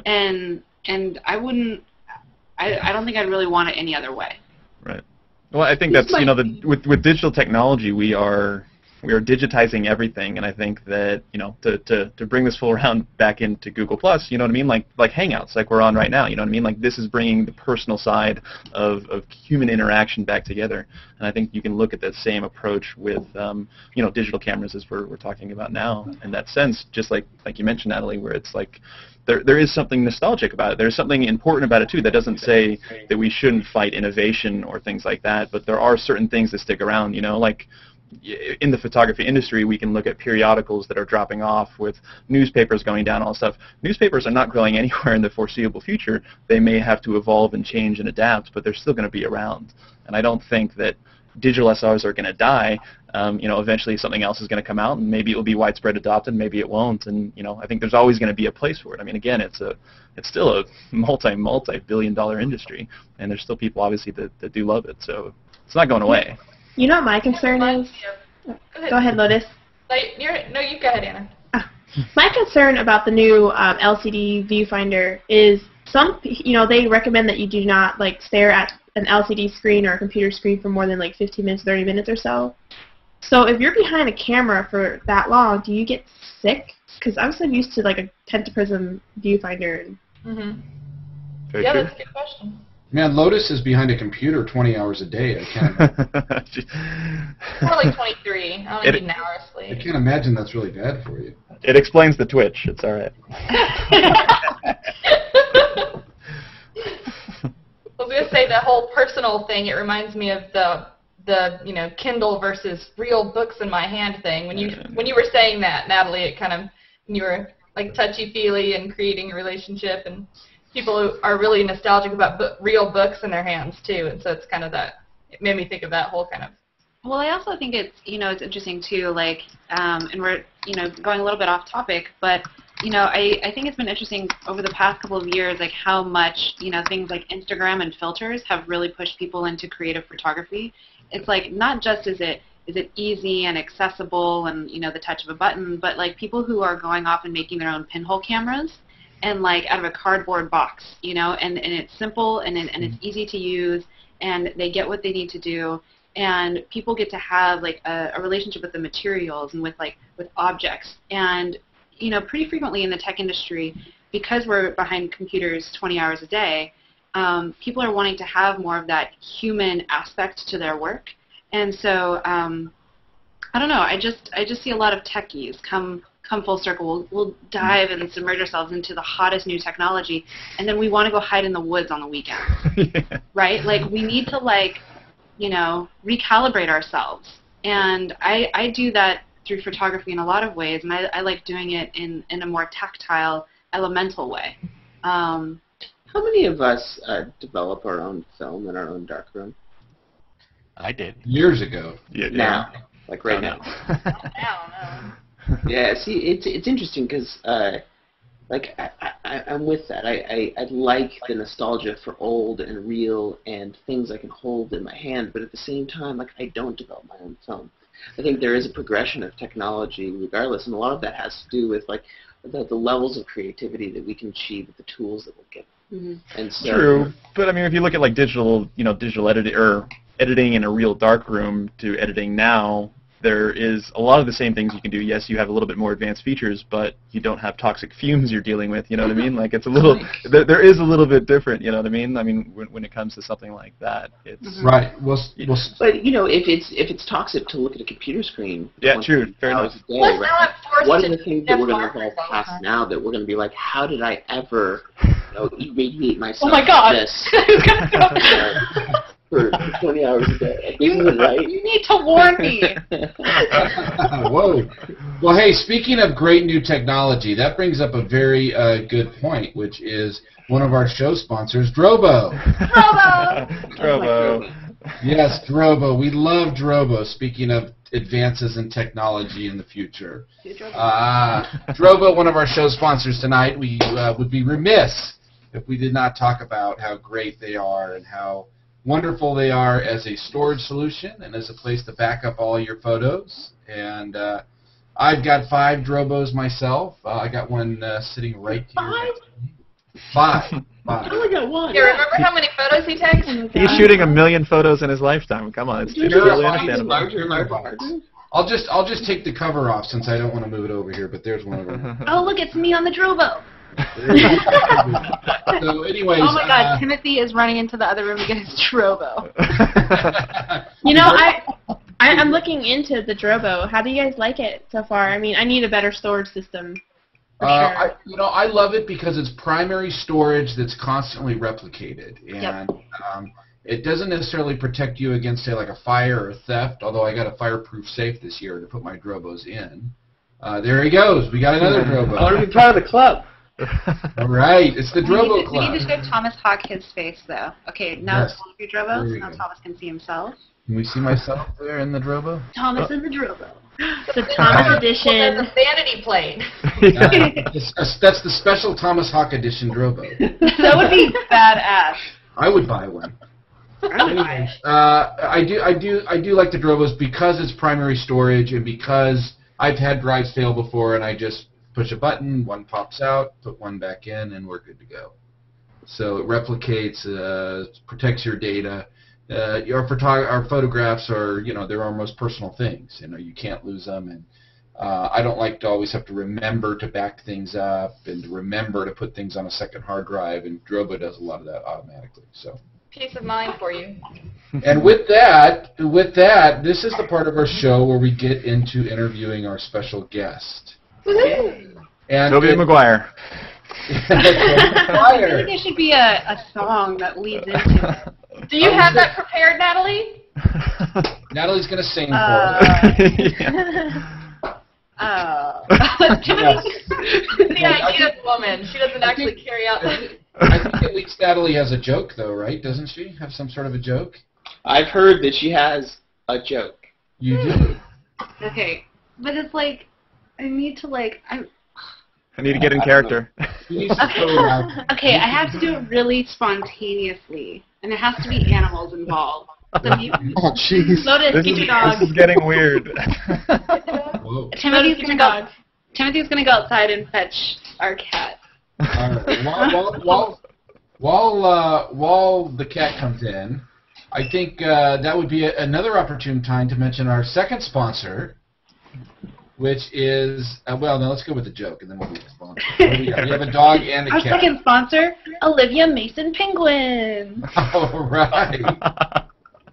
and I don't think I'd really want it any other way. Right. Well, I think that's, you know, with digital technology, we are digitizing everything, and I think that, you know, to bring this full round back into Google Plus, you know what I mean, like Hangouts, like we're on right now, you know what I mean, like this is bringing the personal side of human interaction back together, and I think you can look at that same approach with, you know, digital cameras as we're talking about now, in that sense, just like you mentioned, Natalie, where it's like there is something nostalgic about it. There's something important about it too. That doesn't say that we shouldn't fight innovation or things like that, but there are certain things that stick around, you know, like in the photography industry, we can look at periodicals that are dropping off, with newspapers going down, all stuff. Newspapers are not going anywhere in the foreseeable future. They may have to evolve and change and adapt, but they're still going to be around. And I don't think that digital SLRs are going to die. You know, eventually something else is going to come out, and maybe it will be widespread adopted, maybe it won't. And you know, I think there's always going to be a place for it. I mean, again, it's still a multi-billion-dollar industry, and there's still people obviously that do love it. So it's not going away. You know what my concern is? Go ahead, Lotus. No, you go ahead, Anna. My concern about the new LCD viewfinder is they recommend that you do not like stare at an LCD screen or a computer screen for more than like 15 minutes, 30 minutes or so. So if you're behind a camera for that long, do you get sick? Because I'm so used to like a pentaprprism viewfinder. Yeah, that's a good question. Man, Lotus is behind a computer 20 hours a day. I can't imagine. More like 23. I only need an hour of sleep. I can't imagine that's really bad for you. It explains the Twitch. It's all right. I was going to say the whole personal thing. It reminds me of the Kindle versus real books in my hand thing. When you were saying that, Natalie, it kind of, when you were like touchy-feely and creating a relationship, and people who are really nostalgic about real books in their hands too, and so it's kind of that. It made me think of that whole kind of. Well, I also think it's it's interesting too, like, and we're going a little bit off topic, but I think it's been interesting over the past couple of years, like how much things like Instagram and filters have really pushed people into creative photography. It's like not just is it easy and accessible and the touch of a button, but like people who are going off and making their own pinhole cameras and like out of a cardboard box, and it's simple and it's easy to use and they get what they need to do, and people get to have like a relationship with the materials and with objects. And pretty frequently in the tech industry, because we're behind computers 20 hours a day, people are wanting to have more of that human aspect to their work. And so I don't know. I just see a lot of techies come full circle. We'll dive and submerge ourselves into the hottest new technology, and then we want to go hide in the woods on the weekend, Yeah. right? Like we need to recalibrate ourselves. And I do that through photography in a lot of ways, and I like doing it in a more tactile, elemental way. How many of us develop our own film in our own darkroom? I did. Years ago. Yeah. Now, like right now. Now, Yeah, see, it's interesting because, I'm with that. I like the nostalgia for old and real and things I can hold in my hand, but at the same time, like, I don't develop my own film. I think there is a progression of technology regardless, and a lot of that has to do with, like, the levels of creativity that we can achieve with the tools that we'll get. Mm-hmm. And so, True, but I mean, if you look at like digital editing in a real darkroom to editing now, there is a lot of the same things you can do. Yes, you have a little bit more advanced features, but you don't have toxic fumes you're dealing with. You know what I mean? Like it's a little, there is a little bit different. You know what I mean? I mean, when it comes to something like that, it's Right. Well, but if it's toxic to look at a computer screen, yeah, true, fair enough. Day, Plus, right? now I'm forced One to of the things that we're going to farmers evolve all the past time. now that we're going to be like, how did I ever irradiate myself Oh my God! for 20 hours a day? This isn't right. You need to warn me. Whoa. Well, hey, speaking of great new technology, that brings up a very good point, which is one of our show sponsors, Drobo. Drobo. Yes, Drobo. We love Drobo. Speaking of advances in technology in the future. Drobo, one of our show sponsors tonight. We would be remiss if we did not talk about how great they are and how wonderful they are as a storage solution and as a place to back up all your photos. And I've got 5 Drobos myself. I got one sitting right here. 5? 5. I only got one. Yeah, remember how many photos he takes? He's shooting 1 million photos in his lifetime. Come on, it's totally understandable. Larger and larger parts. I'll just take the cover off since I don't want to move it over here, but there's one of them. Oh, look, it's me on the Drobo. So anyways, Oh my God, Timothy is running into the other room to get his Drobo. I'm looking into the Drobo. How do you guys like it so far? I mean, I need a better storage system. For sure. I love it because it's primary storage that's constantly replicated, and it doesn't necessarily protect you against, say, like a fire or theft, although I got a fireproof safe this year to put my Drobos in. There he goes. We got another Drobo. I want to be part of the club. All right. It's the Drobo We need Club. to show Thomas Hawk his face, though. Okay, now Yes. it's all of your There Drobos. you Now go. Thomas can see himself. Can we see myself there in the Drobo? Thomas in the Drobo. The Thomas Well, edition. there's a vanity plate. That's the special Thomas Hawk edition Drobo. That would be badass. I would buy one. I do like the Drobos because it's primary storage and because I've had drives fail before and I just push a button, one pops out, put one back in, and we're good to go. So it replicates, protects your data. Our photographs are, they're our most personal things. You can't lose them, and I don't like to always have to remember to back things up and to remember to put things on a second hard drive, and Drobo does a lot of that automatically. So. Peace of mind for you. And with that, this is the part of our show where we get into interviewing our special guest. And Toby McGuire. I think there should be a song that leads into it. Do you have that prepared, Natalie? Natalie's going to sing for us. Oh. The ideal woman. She doesn't actually carry out. I think at least Natalie has a joke, though, right? Doesn't she have some sort of a joke? I've heard that she has a joke. You do. Okay, but it's like I need to I need to get in character. Okay, I have to do it really spontaneously, and it has to be animals involved. So you, Oh, jeez. Lotus, get your dog. This is getting weird. Timothy's gonna go outside and fetch our cat. All right. While the cat comes in, I think that would be another opportune time to mention our second sponsor, which is well, no, let's go with the joke, and then we'll do the sponsor. We have a dog and a Our cat. second sponsor, Olivia Mason Penguin. All right.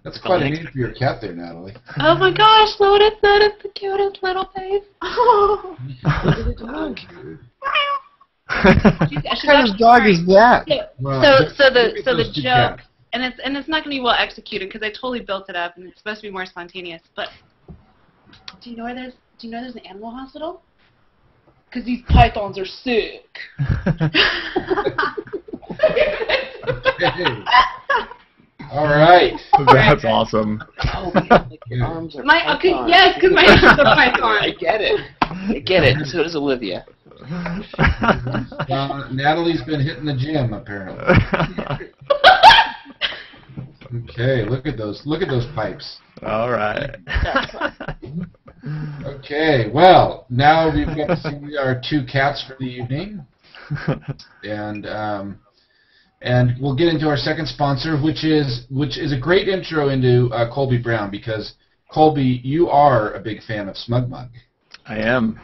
That's quite a name for your cat there, Natalie. Oh my gosh, Lotus, that is the cutest little face. Oh. Look at the dog. What kind of dog is that? Well, So look at the those two joke, cats. and it's not going to be well executed because I totally built it up, and it's supposed to be more spontaneous. But do you know where there's an animal hospital? Because these pythons are sick. Okay. All right. That's awesome. Oh, like your arms are python. Yes, because my arms are python. I get it. I get it. So does Olivia. Natalie's been hitting the gym apparently. Okay, look at those pipes. All right. Okay, well, now we've got to see our two cats for the evening, and we'll get into our second sponsor, which is a great intro into Colby Brown, because Colby, you are a big fan of SmugMug. I am.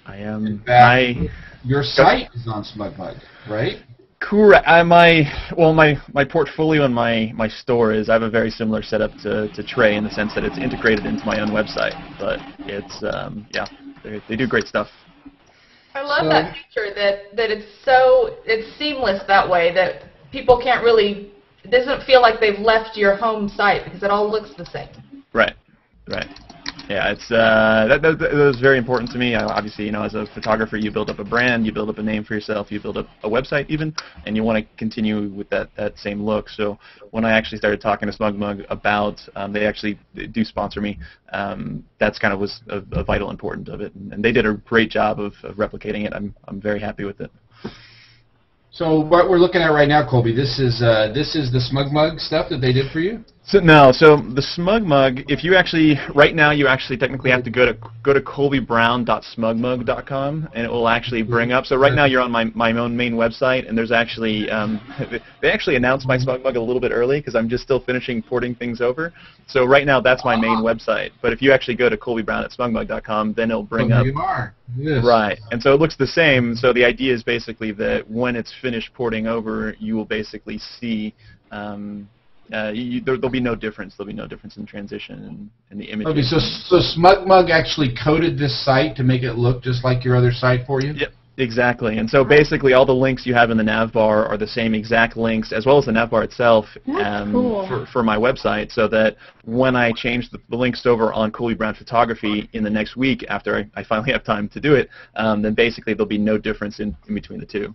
In fact, your site is on SmugMug, right? Correct. My portfolio and my store is, I have a very similar setup to Trey in the sense that it's integrated into my own website. But it's they do great stuff. I love that feature that it's seamless that way, that people can't really, it doesn't feel like they've left your home site because it all looks the same. Right. Yeah, it's that was very important to me. Obviously, as a photographer, you build up a brand, you build up a name for yourself, you build up a website even, and you want to continue with that same look. So when I actually started talking to SmugMug about, they actually do sponsor me, that's kind of was a vital important of it, and they did a great job of replicating it. I'm very happy with it. So what we're looking at right now, Colby, this is the SmugMug stuff that they did for you? So the SmugMug, if you actually, right now you actually technically have to go to colbybrown.smugmug.com, and it will actually bring up, so right now you're on my own main website, and there's actually, they actually announced my SmugMug a little bit early because I'm just still finishing porting things over. So right now that's my main website, but if you actually go to colbybrown.smugmug.com, then it'll bring up. You are. Yes. Right, and so it looks the same, so the idea is basically that when it's finished porting over, you will basically see, there'll be no difference. There'll be no difference in transition and the images. Okay, so SmugMug actually coded this site to make it look just like your other site for you? Yep, exactly. And so basically all the links you have in the nav bar are the same exact links, as well as the nav bar itself, for my website, so that when I change the links over on Colby Brown Photography in the next week, after I finally have time to do it, then basically there'll be no difference in between the two.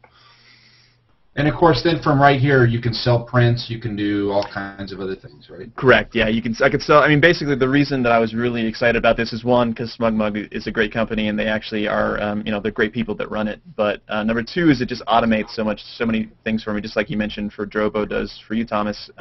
And of course, then from right here, you can sell prints. You can do all kinds of other things, right? Correct. Yeah, I could sell. I mean, basically, the reason that I was really excited about this is, one, because SmugMug is a great company, and they actually are, they're great people that run it. But number two is it just automates so many things for me, just like you mentioned for Drobo does for you, Thomas.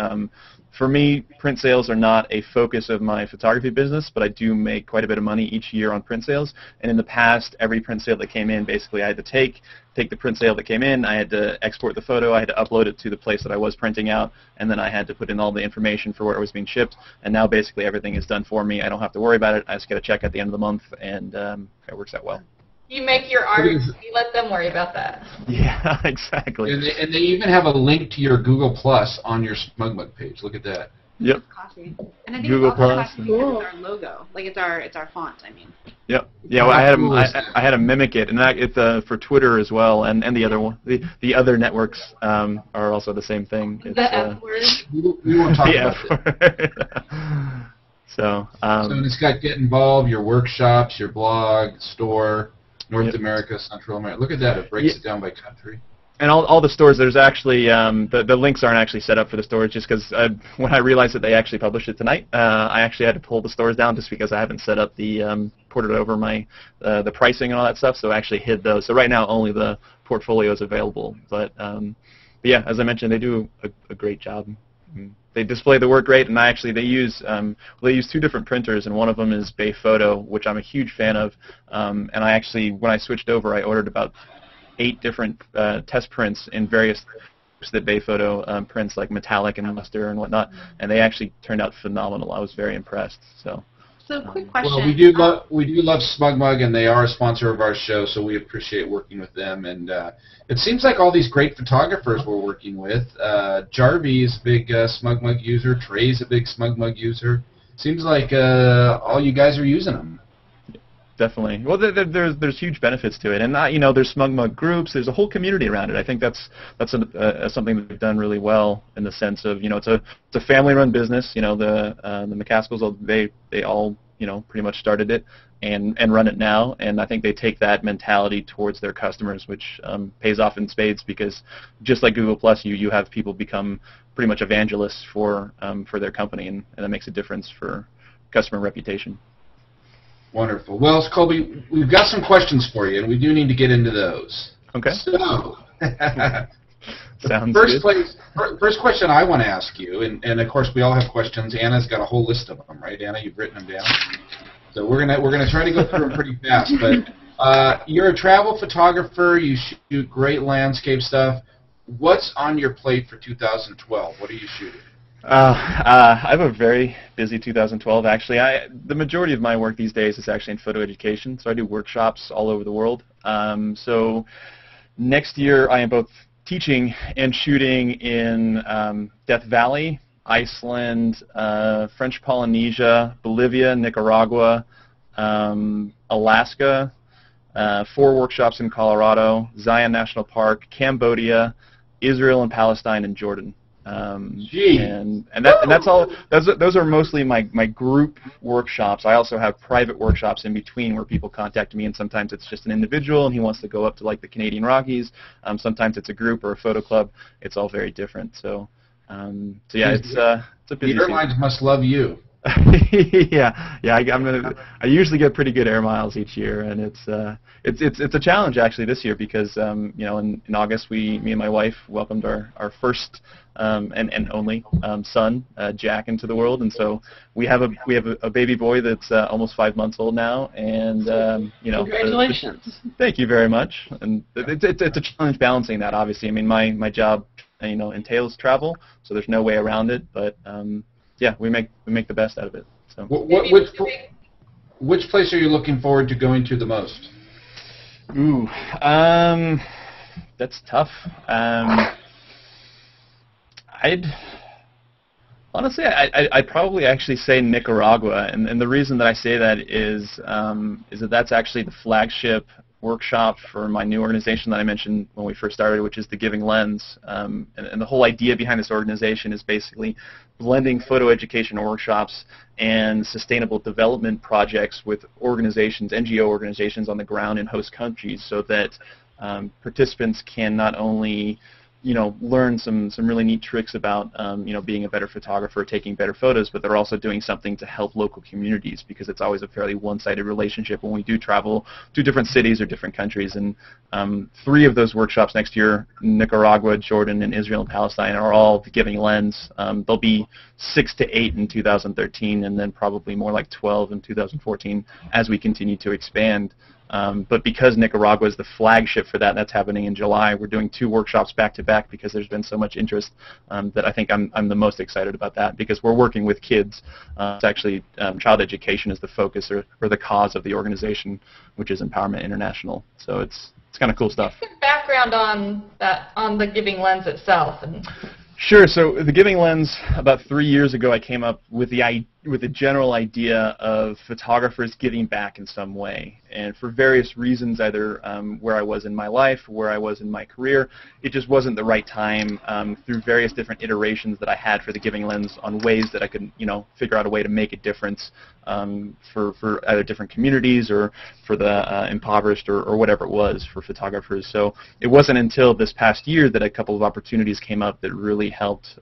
For me, print sales are not a focus of my photography business, but I do make quite a bit of money each year on print sales. And in the past, every print sale that came in, basically, I had to take the print sale that came in, I had to export the photo, I had to upload it to the place that I was printing out, and then I had to put in all the information for where it was being shipped. And now basically everything is done for me. I don't have to worry about it. I just get a check at the end of the month, and it works out well. You make your art, you let them worry about that. Yeah, exactly. And they even have a link to your Google Plus on your SmugMug page. Look at that. Yep. Coffee. And I think Google it's also Plus. it's our logo. Like it's our font, I mean. Yep. Yeah, well, I had to mimic it, and it's for Twitter as well, and the other one, the other networks are also the same thing. It's, the F word. We won't talk about that. So, so it's got get involved, your workshops, your blog, store, North America, Central America. Look at that. It breaks it down by country. And all the stores, there's actually, the links aren't actually set up for the stores just because when I realized that they actually published it tonight, I actually had to pull the stores down just because I haven't set up ported over the pricing and all that stuff, so I actually hid those. So right now only the portfolio is available. But yeah, as I mentioned, they do a great job. They display the work great, and they use 2 different printers, and one of them is Bay Photo, which I'm a huge fan of. And I actually, when I switched over, I ordered about 8 different test prints in various types that Bay Photo prints, like metallic and luster and whatnot, and they actually turned out phenomenal. I was very impressed. So quick question. Well, we do love SmugMug, and they are a sponsor of our show, so we appreciate working with them. And it seems like all these great photographers we're working with. Jarvie is a big SmugMug user. Trey's a big SmugMug user. Seems like all you guys are using them. Definitely. Well, there's huge benefits to it, and there's SmugMug groups. There's a whole community around it. I think that's something that they've done really well in the sense of it's a family-run business. The McCaskills, they all pretty much started it and run it now, and I think they take that mentality towards their customers, which pays off in spades because just like Google Plus, you have people become pretty much evangelists for their company, and that makes a difference for customer reputation. Wonderful. Well, Colby, we've got some questions for you, and we do need to get into those. Okay. So, Sounds good. First question I want to ask you, and of course we all have questions. Anna's got a whole list of them, right? Anna, you've written them down. So we're gonna try to go through them pretty fast. But you're a travel photographer. You shoot great landscape stuff. What's on your plate for 2012? What are you shooting? I have a very busy 2012, actually. The majority of my work these days is actually in photo education, so I do workshops all over the world. So next year I am both teaching and shooting in Death Valley, Iceland, French Polynesia, Bolivia, Nicaragua, Alaska, 4 workshops in Colorado, Zion National Park, Cambodia, Israel and Palestine, and Jordan. And that's all. Those are mostly my group workshops. I also have private workshops in between where people contact me, and sometimes it's just an individual and he wants to go up to like the Canadian Rockies. Sometimes it's a group or a photo club. It's all very different. So yeah, it's a busy The airlines season. must love you. yeah. I usually get pretty good air miles each year, and it's a challenge actually this year because in August me and my wife welcomed our first and only son, Jack, into the world, and so we have a baby boy that's almost 5 months old now, and Congratulations. Thank you very much. And it's a challenge balancing that, obviously. I mean, my job entails travel, so there's no way around it, but yeah, we make the best out of it. So. Which place are you looking forward to going to the most? Ooh, that's tough. I'd probably actually say Nicaragua, and the reason that I say that is that's actually the flagship workshop for my new organization that I mentioned when we first started, which is the Giving Lens. And the whole idea behind this organization is basically blending photo education workshops and sustainable development projects with organizations, NGO organizations on the ground in host countries, so that participants can not only learn some really neat tricks about being a better photographer, taking better photos, but they're also doing something to help local communities, because it's always a fairly one-sided relationship when we do travel to different cities or different countries. And 3 of those workshops next year, Nicaragua, Jordan, and Israel and Palestine, are all the Giving Lens. There'll be 6 to 8 in 2013, and then probably more like 12 in 2014 as we continue to expand. But because Nicaragua is the flagship for that's happening in July, we're doing 2 workshops back-to-back because there's been so much interest that I think I'm the most excited about that, because we're working with kids. It's actually child education is the focus or the cause of the organization, which is Empowerment International. So it's kind of cool stuff. Some background on the Giving Lens itself. Sure. So the Giving Lens, about 3 years ago, I came up with the with a general idea of photographers giving back in some way. And for various reasons, either where I was in my life, where I was in my career, it just wasn't the right time through various different iterations that I had for the Giving Lens on ways that I could, figure out a way to make a difference for either different communities or for the impoverished or whatever it was for photographers. So it wasn't until this past year that a couple of opportunities came up that really helped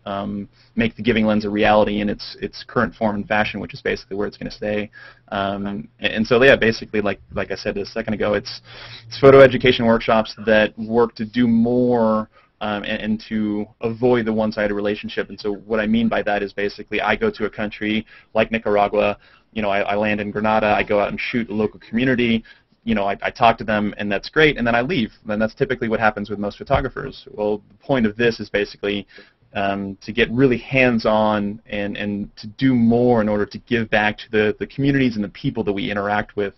make the Giving Lens a reality in its current form and fashion, which is basically where it's going to stay. And so, yeah, basically, like I said a second ago, it's photo education workshops that work to do more and to avoid the one-sided relationship. And so what I mean by that is basically I go to a country like Nicaragua, I land in Grenada, I go out and shoot a local community, I talk to them, and that's great, and then I leave. And that's typically what happens with most photographers. Well, the point of this is basically to get really hands-on and to do more in order to give back to the communities and the people that we interact with,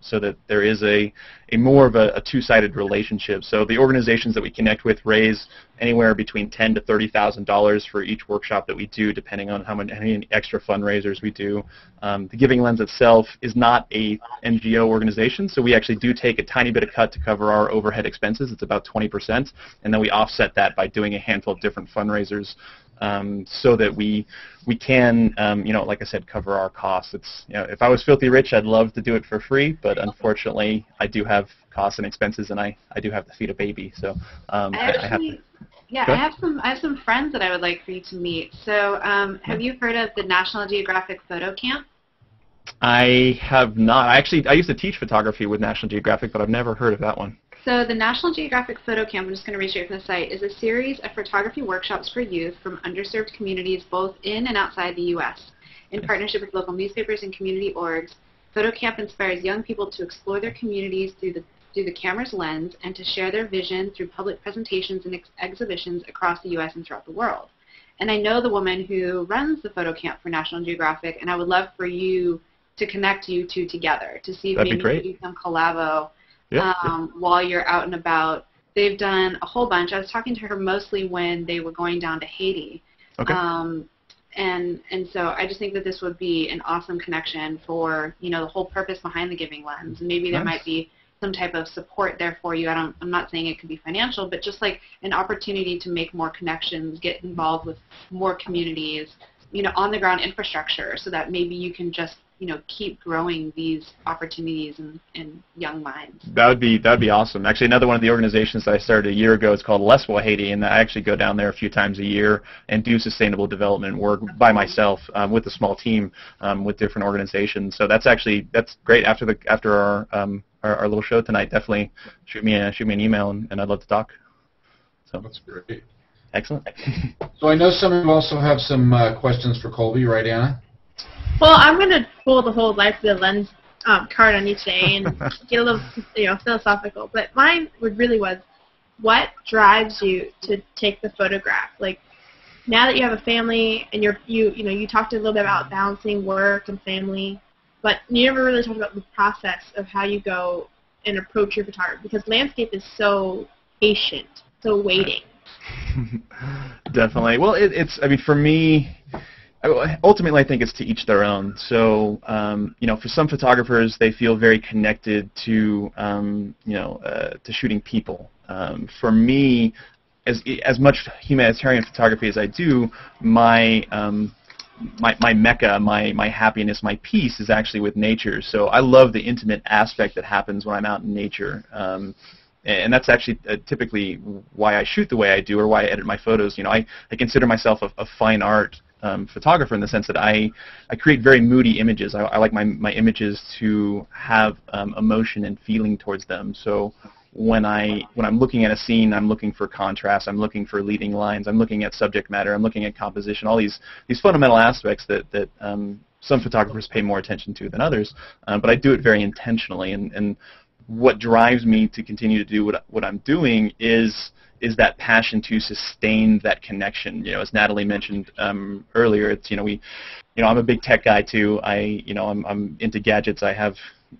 so that there is a more of a two-sided relationship. So the organizations that we connect with raise anywhere between $10,000 to $30,000 for each workshop that we do, depending on how many extra fundraisers we do. The Giving Lens itself is not a NGO organization, so we actually do take a tiny bit of cut to cover our overhead expenses. It's about 20%, and then we offset that by doing a handful of different fundraisers so that we can, like I said, cover our costs. It's, if I was filthy rich, I'd love to do it for free, but unfortunately, I do have costs and expenses, and I do have to feed a baby. So I have to. Yeah, I have some friends that I would like for you to meet. So have you heard of the National Geographic Photo Camp? I have not. I used to teach photography with National Geographic, but I've never heard of that one. So the National Geographic Photo Camp, I'm just going to read straight from the site, is a series of photography workshops for youth from underserved communities both in and outside the U.S. In partnership with local newspapers and community orgs, Photo Camp inspires young people to explore their communities through the camera's lens and to share their vision through public presentations and exhibitions across the U.S. and throughout the world. And I know the woman who runs the Photo Camp for National Geographic, and I would love for you to connect you two together to see if maybe you can do some collabo while you're out and about. They've done a whole bunch. I was talking to her mostly when they were going down to Haiti. Okay. And so I just think that this would be an awesome connection for, the whole purpose behind the Giving Lens. And maybe there might be some type of support there for you. I'm not saying it could be financial, but just like an opportunity to make more connections, get involved with more communities, on the ground infrastructure, so that maybe you can just keep growing these opportunities in young minds. That'd be awesome. Actually, another one of the organizations that I started a year ago is called Leswa Haiti, and I actually go down there a few times a year and do sustainable development work by myself with a small team with different organizations. So that's great. After our little show tonight, definitely shoot me an email, and I'd love to talk. So that's great. Excellent. So I know some of you also have some questions for Colby, right, Anna? Well, I'm going to pull the whole Life Through the Lens card on you today and get a little, philosophical. But mine really was, what drives you to take the photograph? Like, now that you have a family and you talked a little bit about balancing work and family, but you never really talked about the process of how you go and approach your photography, because landscape is so patient, so waiting. Definitely. Well, for me, ultimately, I think it's to each their own. So, for some photographers, they feel very connected to, to shooting people. For me, as much humanitarian photography as I do, my mecca, my happiness, my peace is actually with nature. So I love the intimate aspect that happens when I'm out in nature. And that's actually typically why I shoot the way I do, or why I edit my photos. I consider myself a fine art photographer in the sense that I create very moody images. I like my images to have emotion and feeling towards them. So when I'm looking at a scene, I'm looking for contrast, I'm looking for leading lines, I'm looking at subject matter, I'm looking at composition, all these fundamental aspects that some photographers pay more attention to than others. But I do it very intentionally, and what drives me to continue to do what I'm doing is that passion to sustain that connection. As Natalie mentioned earlier, it's I'm a big tech guy too. I'm into gadgets. I have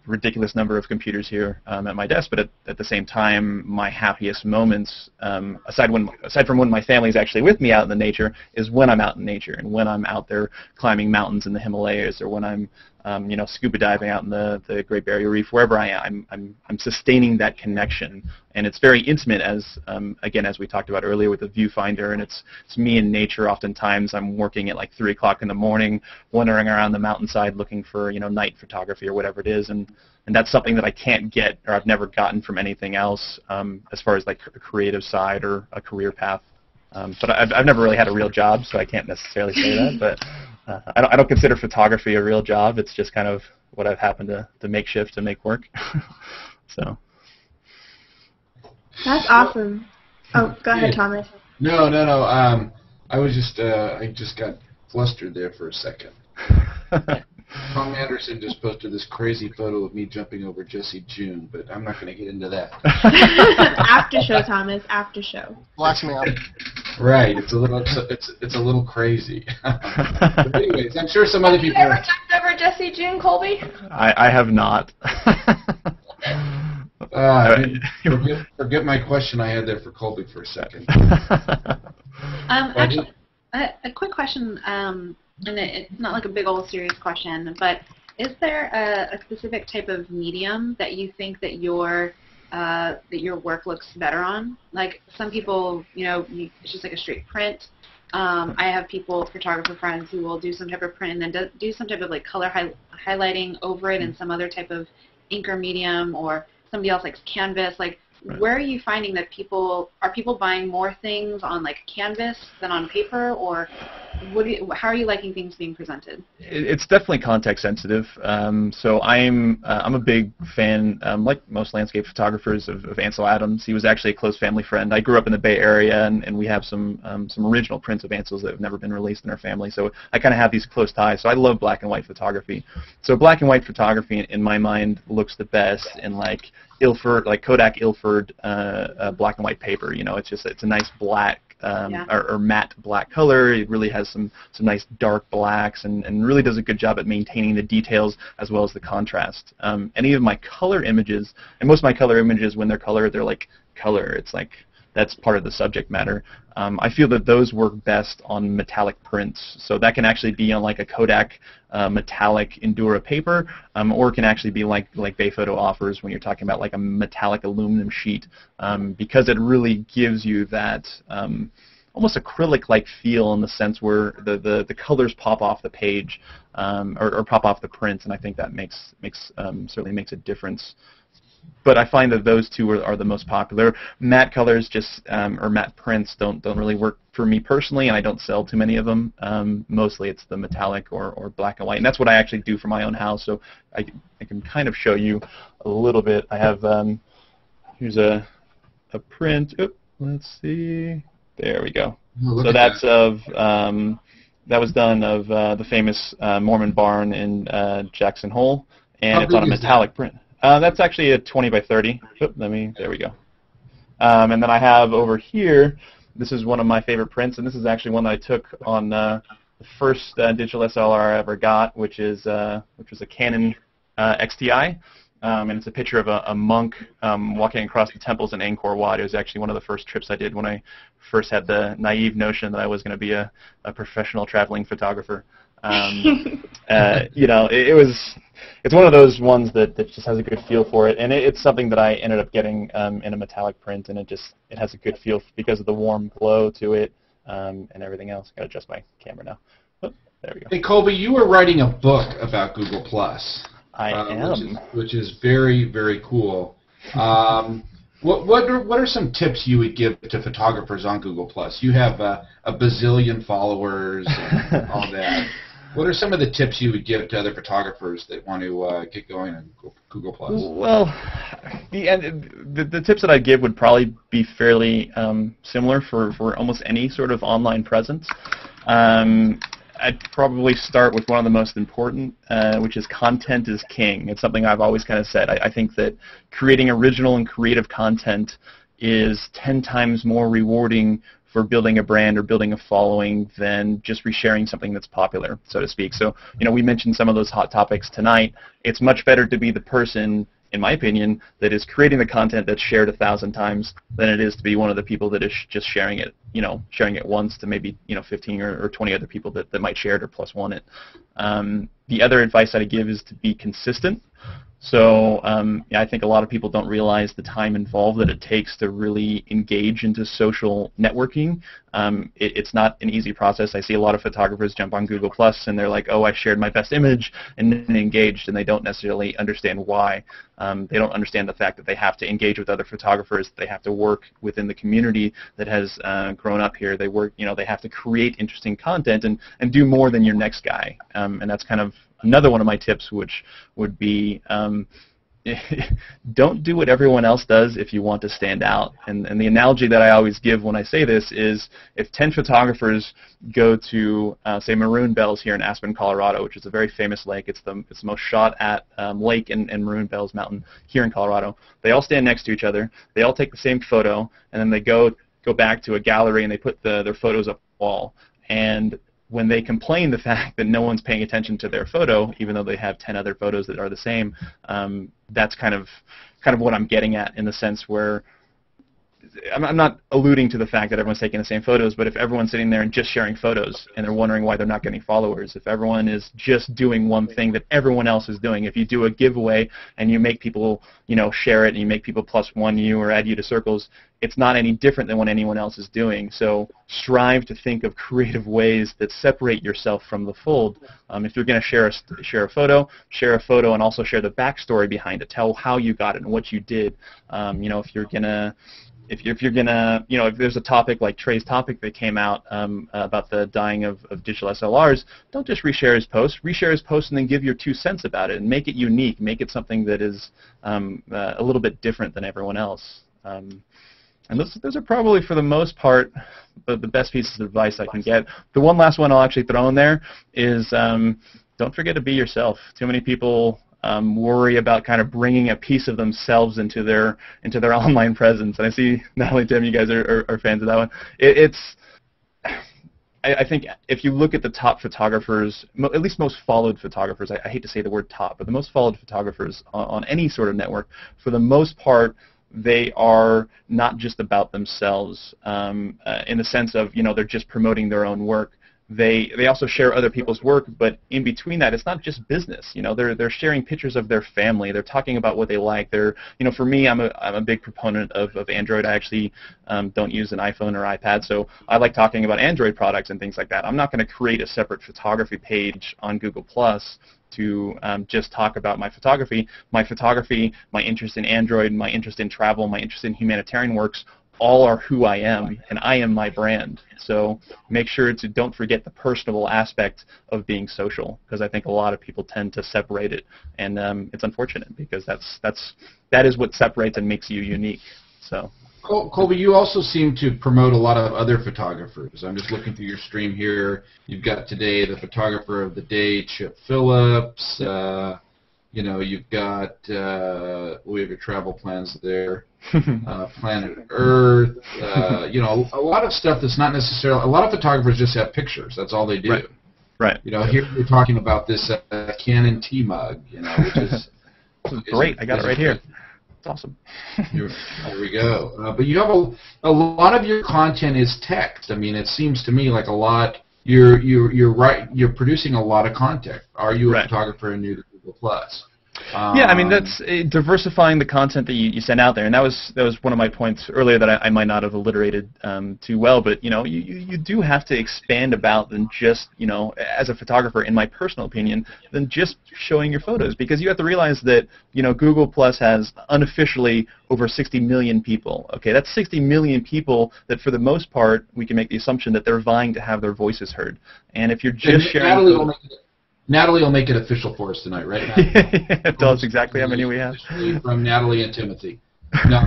ridiculous number of computers here at my desk, but at the same time, my happiest moments, aside from when my family is actually with me out in the nature, is when I'm out in nature and when I'm out there climbing mountains in the Himalayas, or when I'm scuba diving out in the Great Barrier Reef, wherever I am. I'm sustaining that connection, and it's very intimate, as again, as we talked about earlier with the viewfinder, and it's me in nature. Oftentimes I'm working at like 3 o'clock in the morning, wandering around the mountainside looking for night photography or whatever it is, and that's something that I can't get, or I've never gotten from anything else, as far as like a creative side or a career path. But I've never really had a real job, so I can't necessarily say that. But I don't consider photography a real job. It's just kind of what I've happened to make shift to make work. So. That's awesome. Oh, go ahead, Thomas. No. I was just I just got flustered there for a second. Tom Anderson just posted this crazy photo of me jumping over Jesse June, but I'm not going to get into that. After show, Thomas. After show. Blackmail. Right. It's a little crazy. But anyways, I'm sure some other people. Have you ever jumped over Jesse June, Colby? I have not. Forget my question I had there for Colby for a second. Actually, a quick question. And it's not like a big old serious question, but is there a specific type of medium that you think that your work looks better on? Like some people, it's just like a straight print. I have photographer friends who will do some type of print and then do some type of like color highlighting over it, and some other type of ink or medium, or somebody else likes canvas. Like, Right. Where are you finding that people buying more things on like canvas than on paper, or how are you liking things being presented? It's definitely context sensitive. So I'm a big fan, like most landscape photographers, of Ansel Adams. He was actually a close family friend. I grew up in the Bay Area, and we have some original prints of Ansel's that have never been released in our family. So I kind of have these close ties. So I love black and white photography. So black and white photography, in my mind, looks the best in like Kodak Ilford black and white paper. It's a nice black or matte black color. It really has some nice dark blacks, and really does a good job at maintaining the details as well as the contrast. Any of my color images, and most of my color images, when they're color, they're like color. It's like that's part of the subject matter. I feel that those work best on metallic prints. So that can actually be on like a Kodak metallic Endura paper, or it can actually be like Bayphoto offers when you're talking about like a metallic aluminum sheet, because it really gives you that almost acrylic-like feel, in the sense where the colors pop off the page, or pop off the print, and I think that certainly makes a difference. But I find that those two are the most popular. Matte colors or matte prints don't really work for me personally, and I don't sell too many of them. Mostly it's the metallic or black and white, and that's what I actually do for my own house. So I can kind of show you a little bit. I have here's a print. Let's see. There we go. So that's that was done of the famous Mormon barn in Jackson Hole, and it's on a metallic print. That's actually a 20 by 30. There we go. And then I have over here, this is one of my favorite prints, and this is actually one that I took on the first digital SLR I ever got, which was a Canon XTI. And it's a picture of a monk walking across the temples in Angkor Wat. It was actually one of the first trips I did when I first had the naive notion that I was going to be a professional traveling photographer. It's one of those ones that just has a good feel for it, and it's something that I ended up getting in a metallic print, and it has a good feel because of the warm glow to it, and everything else. Got to adjust my camera now. Oh, there we go. Hey Colby, you were writing a book about Google Plus. I am, which is very, very cool. What are some tips you would give to photographers on Google Plus? You have a bazillion followers and all that. What are some of the tips you would give to other photographers that want to get going on Google Plus? Well, the tips that I'd give would probably be fairly similar for almost any sort of online presence. I'd probably start with one of the most important, which is content is king. It's something I've always kind of said. I think that creating original and creative content is 10 times more rewarding for building a brand or building a following than just resharing something that's popular, so to speak. So, we mentioned some of those hot topics tonight. It's much better to be the person, in my opinion, that is creating the content that's shared 1,000 times than it is to be one of the people that is just sharing it, sharing it once to maybe, 15 or 20 other people that might share it or plus one it. The other advice I'd give is to be consistent. So I think a lot of people don't realize the time involved that it takes to really engage into social networking. It's not an easy process. I see a lot of photographers jump on Google Plus and they're like, oh, I shared my best image and then engaged, and they don't necessarily understand why. They don't understand the fact that they have to engage with other photographers. They have to work within the community that has grown up here. They work, they have to create interesting content and do more than your next guy. And that's kind of another one of my tips, which would be don't do what everyone else does if you want to stand out. And the analogy that I always give when I say this is if 10 photographers go to, say, Maroon Bells here in Aspen, Colorado, which is a very famous lake. It's the most shot at lake in Maroon Bells Mountain here in Colorado. They all stand next to each other. They all take the same photo, and then they go back to a gallery and they put their photos up on the wall. And when they complain the fact that no one's paying attention to their photo, even though they have 10 other photos that are the same, that's kind of what I'm getting at, in the sense where I'm not alluding to the fact that everyone's taking the same photos, but if everyone's sitting there and just sharing photos and they're wondering why they're not getting followers, if everyone is just doing one thing that everyone else is doing, if you do a giveaway and you make people, share it, and you make people +1 you or add you to circles, it's not any different than what anyone else is doing. So strive to think of creative ways that separate yourself from the fold. If you're going to share a photo and also share the backstory behind it. Tell how you got it and what you did. If you're gonna if there's a topic like Trey's topic that came out about the dying of digital SLRs, don't just reshare his post. Reshare his post and then give your 2 cents about it and make it unique. Make it something that is a little bit different than everyone else. And those are probably, for the most part, the best pieces of advice I can get. The one last one I'll actually throw in there is don't forget to be yourself. Too many people worry about kind of bringing a piece of themselves into their online presence. And I see, Natalie, Tim, you guys are fans of that one. I think if you look at the top photographers, at least most followed photographers, I hate to say the word top, but the most followed photographers on any sort of network, for the most part, they are not just about themselves in the sense of, they're just promoting their own work. They also share other people's work, but in between that, it's not just business. They're sharing pictures of their family. They're talking about what they like. For me, I'm a big proponent of Android. I actually don't use an iPhone or iPad, so I like talking about Android products and things like that. I'm not going to create a separate photography page on Google Plus to just talk about my photography. My interest in Android, my interest in travel, my interest in humanitarian works, all are who I am, and I am my brand. So make sure to don't forget the personable aspect of being social, because I think a lot of people tend to separate it, and it's unfortunate because that is what separates and makes you unique. So. Colby, you also seem to promote a lot of other photographers. I'm just looking through your stream here. You've got today the photographer of the day, Chip Phillips. You've got we have your travel plans there. Planet Earth. A lot of stuff that's not necessarily. A lot of photographers just have pictures. That's all they do. Right. Here we're talking about this Canon tea mug. Which is great. I got it right here. It's awesome. There we go. But you have a lot of your content is text. I mean, it seems to me like a lot. You're right. You're producing a lot of content. Are you a photographer in New Google Plus? Yeah, I mean, that's diversifying the content that you send out there, and that was one of my points earlier that I might not have alliterated too well. But you do have to expand about than just as a photographer, in my personal opinion, than just showing your photos, because you have to realize that Google Plus has unofficially over 60 million people. Okay, that's 60 million people that, for the most part, we can make the assumption that they're vying to have their voices heard. And if you're just sharing. Natalie will make it official for us tonight, right? Tell us exactly how many we have. From Natalie and Timothy. No.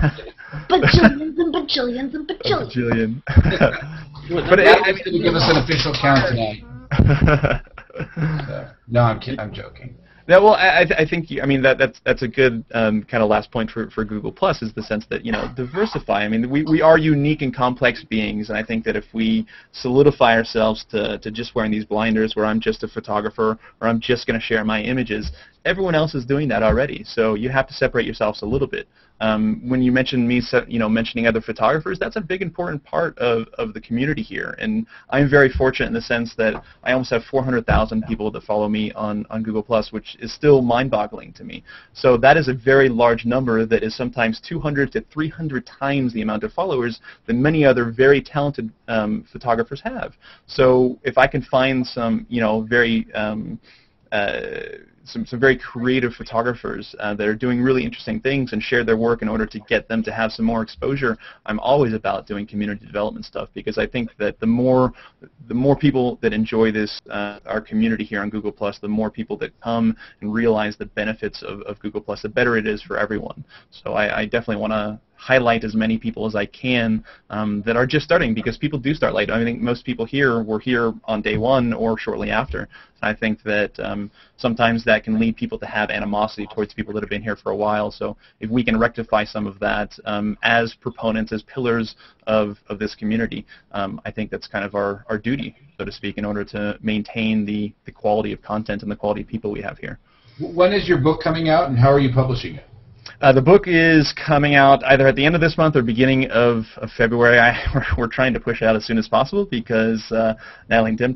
Bajillions and bajillions and bajillions. But Natalie's going to give us an official count tonight. No, I'm kidding. I'm joking. Yeah, well, I think I mean that's a good kind of last point for Google Plus is the sense that diversify. I mean we are unique and complex beings, and I think that if we solidify ourselves to just wearing these blinders where I'm just a photographer or I'm just going to share my images, everyone else is doing that already. So you have to separate yourselves a little bit. When you mentioned me, mentioning other photographers, that's a big important part of the community here, and I'm very fortunate in the sense that I almost have 400,000 people that follow me on Google Plus, which is still mind-boggling to me. So that is a very large number that is sometimes 200 to 300 times the amount of followers that many other very talented photographers have. So if I can find some, very some very creative photographers that are doing really interesting things and share their work in order to get them to have some more exposure, I'm always about doing community development stuff, because I think that the more people that enjoy this, our community here on Google+, the more people that come and realize the benefits of Google+, the better it is for everyone. So I definitely want to highlight as many people as I can that are just starting, because people do start late. I think most people here were here on day one or shortly after. I think that sometimes that can lead people to have animosity towards people that have been here for a while. So if we can rectify some of that as proponents, as pillars of this community, I think that's kind of our duty, so to speak, in order to maintain the quality of content and the quality of people we have here. When is your book coming out, and how are you publishing it? The book is coming out either at the end of this month or beginning of February. We're trying to push it out as soon as possible because Natalie and Tim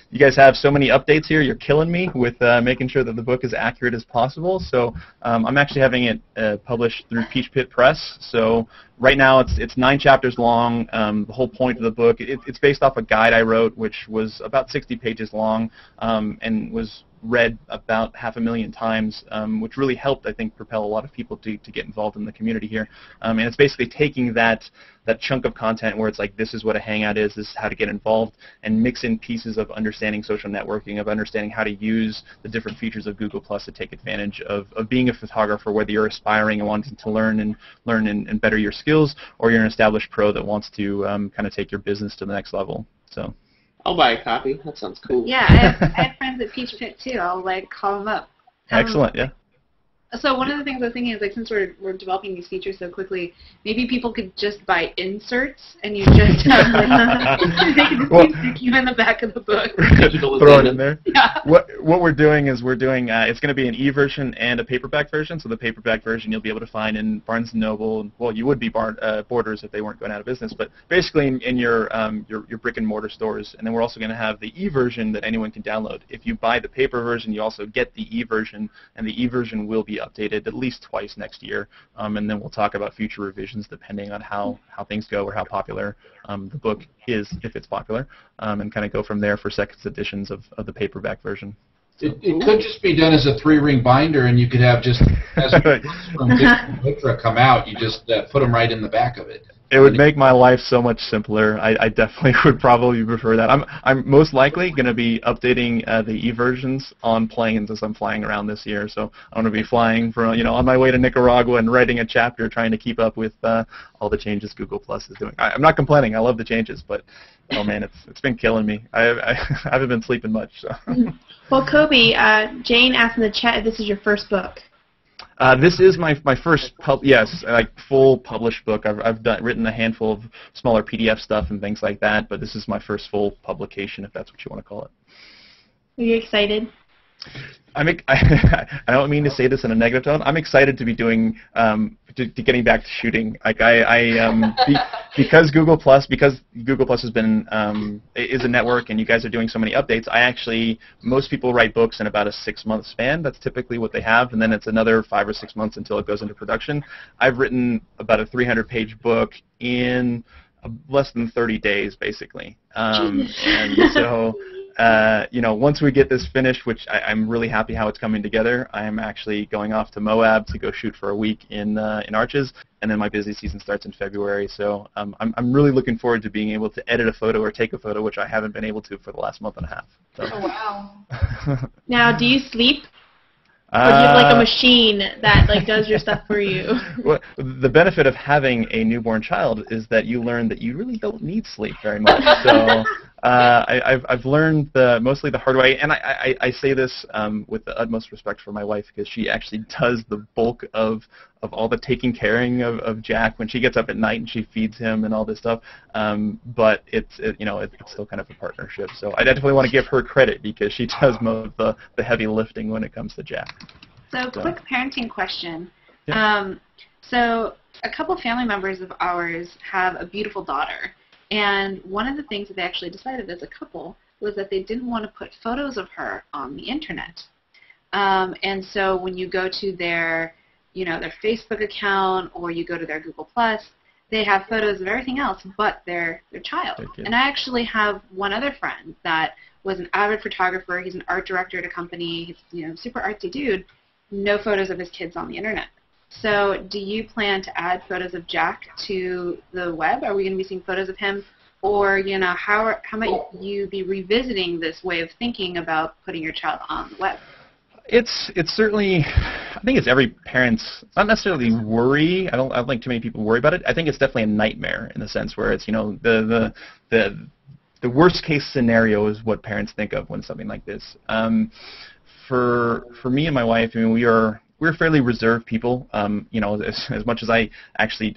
you guys have so many updates here. You're killing me with making sure that the book is accurate as possible. So I'm actually having it published through Peach Pit Press. So right now it's 9 chapters long. The whole point of the book, it's based off a guide I wrote, which was about 60 pages long and was read about 500,000 times, which really helped, I think, propel a lot of people to get involved in the community here. And it's basically taking that chunk of content where it's like, this is what a Hangout is, this is how to get involved, and mix in pieces of understanding social networking, of understanding how to use the different features of Google Plus to take advantage of being a photographer, whether you're aspiring and wanting to learn and better your skills, or you're an established pro that wants to kind of take your business to the next level. So. I'll buy a copy. That sounds cool. Yeah, I have friends at Peach Pit too. I'll call them up. Excellent. Yeah. So one of the things I was thinking is, since we're developing these features so quickly, maybe people could just buy inserts, and you just have they can just stick you in the back of the book. Throw it in there. Yeah. What we're doing is it's going to be an e-version and a paperback version. So the paperback version you'll be able to find in Barnes & Noble. Well, you would be Borders if they weren't going out of business, but basically in your brick and mortar stores. And then we're also going to have the e-version that anyone can download. If you buy the paper version, you also get the e-version, and the e-version will be updated at least twice next year, and then we'll talk about future revisions depending on how things go or how popular the book is, if it's popular, and kind of go from there for second editions of the paperback version. It could just be done as a 3-ring binder, and you could have just, as from Vitra come out, you just put them right in the back of it. It would make my life so much simpler. I definitely would probably prefer that. I'm most likely going to be updating the e-versions on planes as I'm flying around this year. So I'm going to be flying from on my way to Nicaragua and writing a chapter, trying to keep up with all the changes Google Plus is doing. I'm not complaining. I love the changes, but oh man, it's been killing me. I haven't been sleeping much. So. Well, Colby, Jane asked in the chat if this is your first book. This is my first full published book. I've written a handful of smaller PDF stuff and things like that, but this is my first full publication, if that's what you want to call it. Are you excited? I don't mean to say this in a negative tone. I'm excited to be doing to getting back to shooting. Because Google Plus has been is a network, and you guys are doing so many updates. Most people write books in about a 6-month span. That's typically what they have, and then it's another 5 or 6 months until it goes into production. I've written about a 300-page book in less than 30 days, basically, and so. Once we get this finished, which I'm really happy how it's coming together, I'm actually going off to Moab to go shoot for a week in Arches, and then my busy season starts in February. So I'm really looking forward to being able to edit a photo or take a photo, which I haven't been able to for the last month and a half. So. Oh, wow. Now, do you sleep? Or do you have a machine that does your stuff for you? Well, the benefit of having a newborn child is that you learn that you really don't need sleep very much. So I've learned mostly the hard way, and I say this with the utmost respect for my wife, because she actually does the bulk of all the taking caring of Jack when she gets up at night and she feeds him and all this stuff. But it's still kind of a partnership. So I definitely want to give her credit, because she does most of the heavy lifting when it comes to Jack. So quick parenting question. Yeah. So a couple family members of ours have a beautiful daughter. And one of the things that they actually decided as a couple was that they didn't want to put photos of her on the internet. And so when you go to their Facebook account, or you go to their Google+, they have photos of everything else but their child. And I actually have one other friend that was an avid photographer. He's an art director at a company. He's super artsy dude. No photos of his kids on the internet. So do you plan to add photos of Jack to the web? Are we going to be seeing photos of him? Or, how might you be revisiting this way of thinking about putting your child on the web? It's certainly, I think it's every parent's, not necessarily worry. I don't think too many people worry about it. I think it's definitely a nightmare, in the sense where it's, the worst case scenario is what parents think of when something like this. For me and my wife, I mean, we're fairly reserved people. As much as I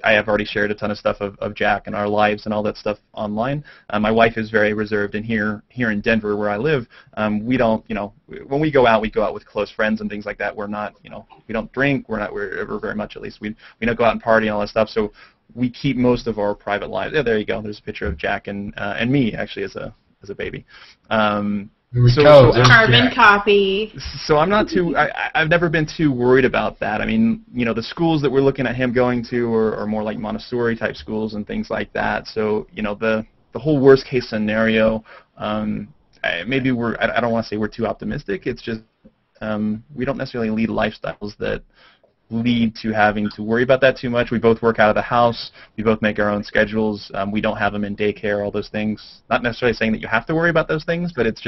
have already shared a ton of stuff of Jack and our lives and all that stuff online. My wife is very reserved, and here in Denver, where I live, we don't, when we go out with close friends and things like that. We're not, we don't drink. We're very much, at least we don't go out and party and all that stuff. So we keep most of our private lives. Yeah, there you go. There's a picture of Jack and me, actually, as a baby. Carbon copy. So I'm not too. I've never been too worried about that. I mean, the schools that we're looking at him going to are more like Montessori type schools and things like that. So the whole worst case scenario. Maybe I don't want to say we're too optimistic. It's just we don't necessarily lead lifestyles that lead to having to worry about that too much. We both work out of the house. We both make our own schedules. We don't have them in daycare, all those things. Not necessarily saying that you have to worry about those things, but it's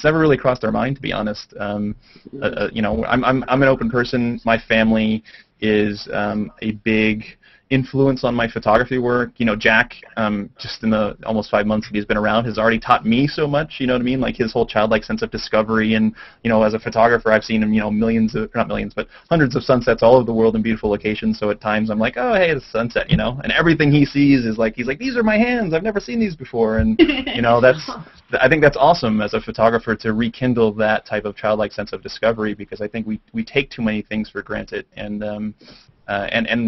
never really crossed our mind, to be honest. I'm an open person. My family is a big influence on my photography work. Jack, just in the almost 5 months that he's been around, has already taught me so much, you know what I mean? Like his whole childlike sense of discovery, and, as a photographer, I've seen him, not millions, but hundreds of sunsets all over the world in beautiful locations, so at times I'm like, oh, hey, it's sunset, and everything he sees is like, he's like, these are my hands, I've never seen these before, and, I think that's awesome as a photographer, to rekindle that type of childlike sense of discovery, because I think we take too many things for granted, and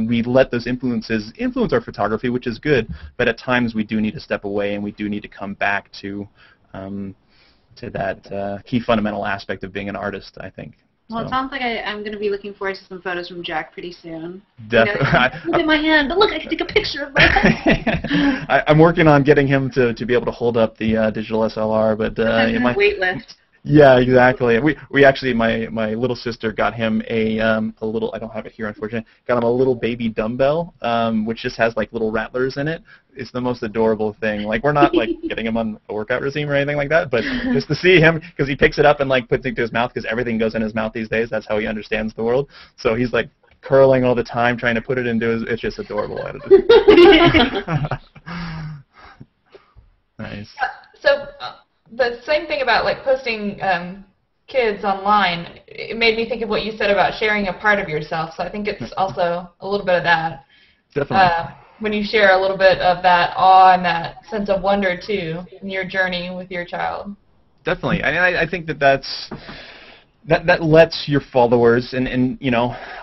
we let those influences influence our photography, which is good, but at times we do need to step away, and we do need to come back to that key fundamental aspect of being an artist, I think. Well, it sounds like I'm going to be looking forward to some photos from Jack pretty soon. Definitely. Look at my hand, but look, I can take a picture of my hand. I'm working on getting him to be able to hold up the digital SLR, but weight lift. Yeah, exactly. We actually, my little sister got him a little, I don't have it here, unfortunately, got him a little baby dumbbell, which just has like little rattlers in it. It's the most adorable thing. Like, we're not like getting him on a workout regime or anything like that, but just to see him, because he picks it up and like puts it to his mouth, because everything goes in his mouth these days. That's how he understands the world. So he's like curling all the time, trying to put it into his, it's just adorable. Nice. So the same thing about like posting kids online, it made me think of what you said about sharing a part of yourself. So I think it's also a little bit of that. Definitely. When you share a little bit of that awe and that sense of wonder too in your journey with your child. Definitely. I think that lets your followers, and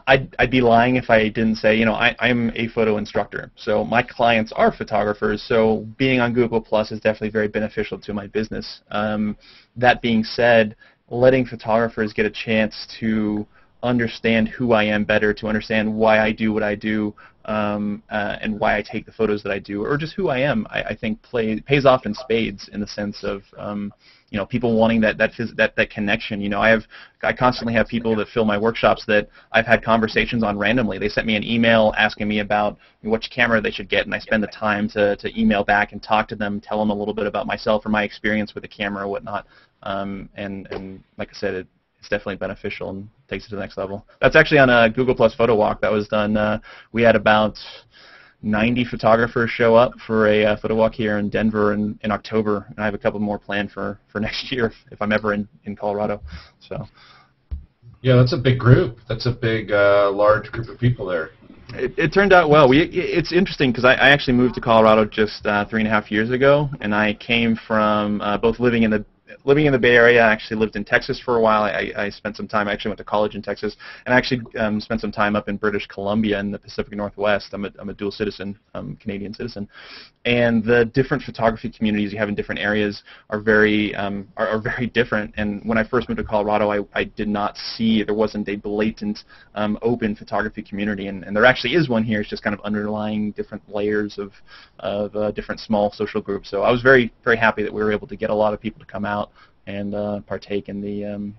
I'd be lying if I didn't say, I'm a photo instructor, so my clients are photographers, so being on Google Plus is definitely very beneficial to my business. That being said, letting photographers get a chance to understand who I am better, to understand why I do what I do, and why I take the photos that I do, or just who I am, I think pays off in spades, in the sense of people wanting that connection. I constantly have people that fill my workshops that I've had conversations on randomly. They sent me an email asking me about which camera they should get, and I spend the time to email back and talk to them, tell them a little bit about myself or my experience with the camera or whatnot. And like I said, it's definitely beneficial and takes it to the next level. That's actually on a Google Plus photo walk that was done. We had about 90 photographers show up for a photo walk here in Denver in October, and I have a couple more planned for next year if I'm ever in Colorado. So. Yeah, that's a big group. That's a big, large group of people there. It turned out well. It's interesting because I actually moved to Colorado just 3.5 years ago, and I came from both living in the Bay Area. I actually lived in Texas for a while. I spent some time. I actually went to college in Texas, and I actually spent some time up in British Columbia in the Pacific Northwest. I'm a dual citizen, Canadian citizen, and the different photography communities you have in different areas are very different. And when I first moved to Colorado, I did not see there wasn't a blatant open photography community, and there actually is one here. It's just kind of underlying different layers of different small social groups. So I was very happy that we were able to get a lot of people to come out and partake in the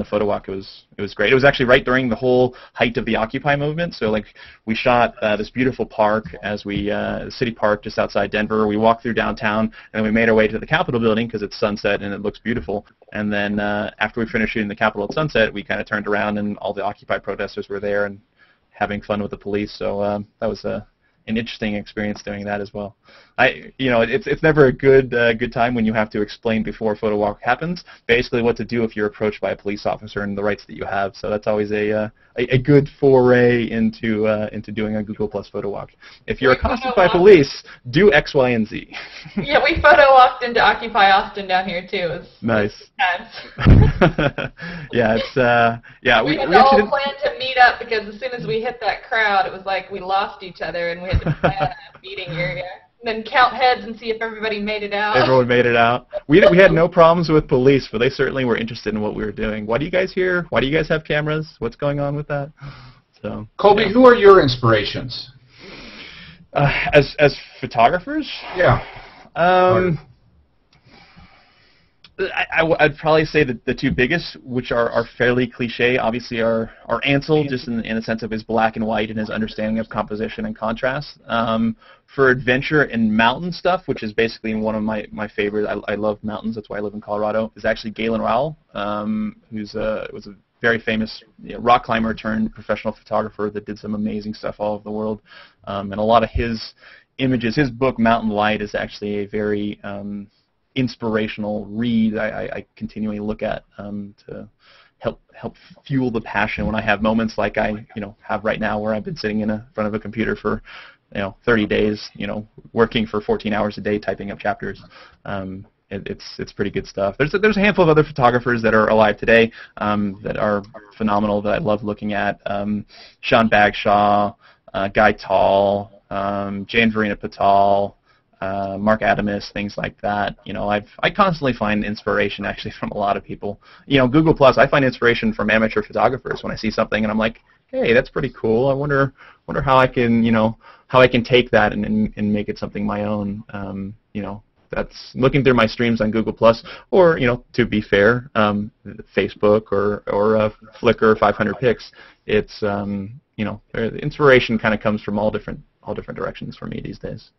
photo walk. It was great. It was actually right during the whole height of the Occupy movement. So like we shot this beautiful park city park just outside Denver. We walked through downtown and then we made our way to the Capitol building because it's sunset and it looks beautiful. And then after we finished shooting the Capitol at sunset, we kind of turned around and all the Occupy protesters were there and having fun with the police. So that was an interesting experience doing that as well. It's never a good time when you have to explain before a photo walk happens basically what to do if you're approached by a police officer and the rights that you have. So that's always a good foray into doing a Google Plus photo walk. If you're accosted by police, do X, Y, and Z. Yeah, we photo walked into Occupy Austin down here too. It was nice. Yeah, we had all planned to meet up because as soon as we hit that crowd, it was like we lost each other and we had to plan a meeting area. And then count heads and see if everybody made it out. Everyone made it out. We had no problems with police, but they certainly were interested in what we were doing. Why do you guys here? Why do you guys have cameras? What's going on with that? So, Colby, who are your inspirations? As photographers? Yeah. I'd probably say that the two biggest, which are fairly cliche, obviously are Ansel, just in a sense of his black and white and his understanding of composition and contrast. For adventure and mountain stuff, which is basically one of my favorites, I love mountains, that's why I live in Colorado, is actually Galen Rowell, who was a very famous rock climber turned professional photographer that did some amazing stuff all over the world. And a lot of his images, his book Mountain Light is actually a very inspirational read I continually look at to help fuel the passion when I have moments like I have right now where I've been sitting in front of a computer for 30 days, working for 14 hours a day typing up chapters. It's pretty good stuff. There's a handful of other photographers that are alive today that are phenomenal that I love looking at. Sean Bagshaw, Guy Tall, Jane Verena Patel, Mark Adamus, things like that. I constantly find inspiration actually from a lot of people. Google Plus, I find inspiration from amateur photographers when I see something and I'm like, hey, that's pretty cool. I wonder how I can take that and make it something my own. That's looking through my streams on Google Plus, or to be fair, Facebook or Flickr 500 pics. It's the inspiration kind of comes from all different directions for me these days.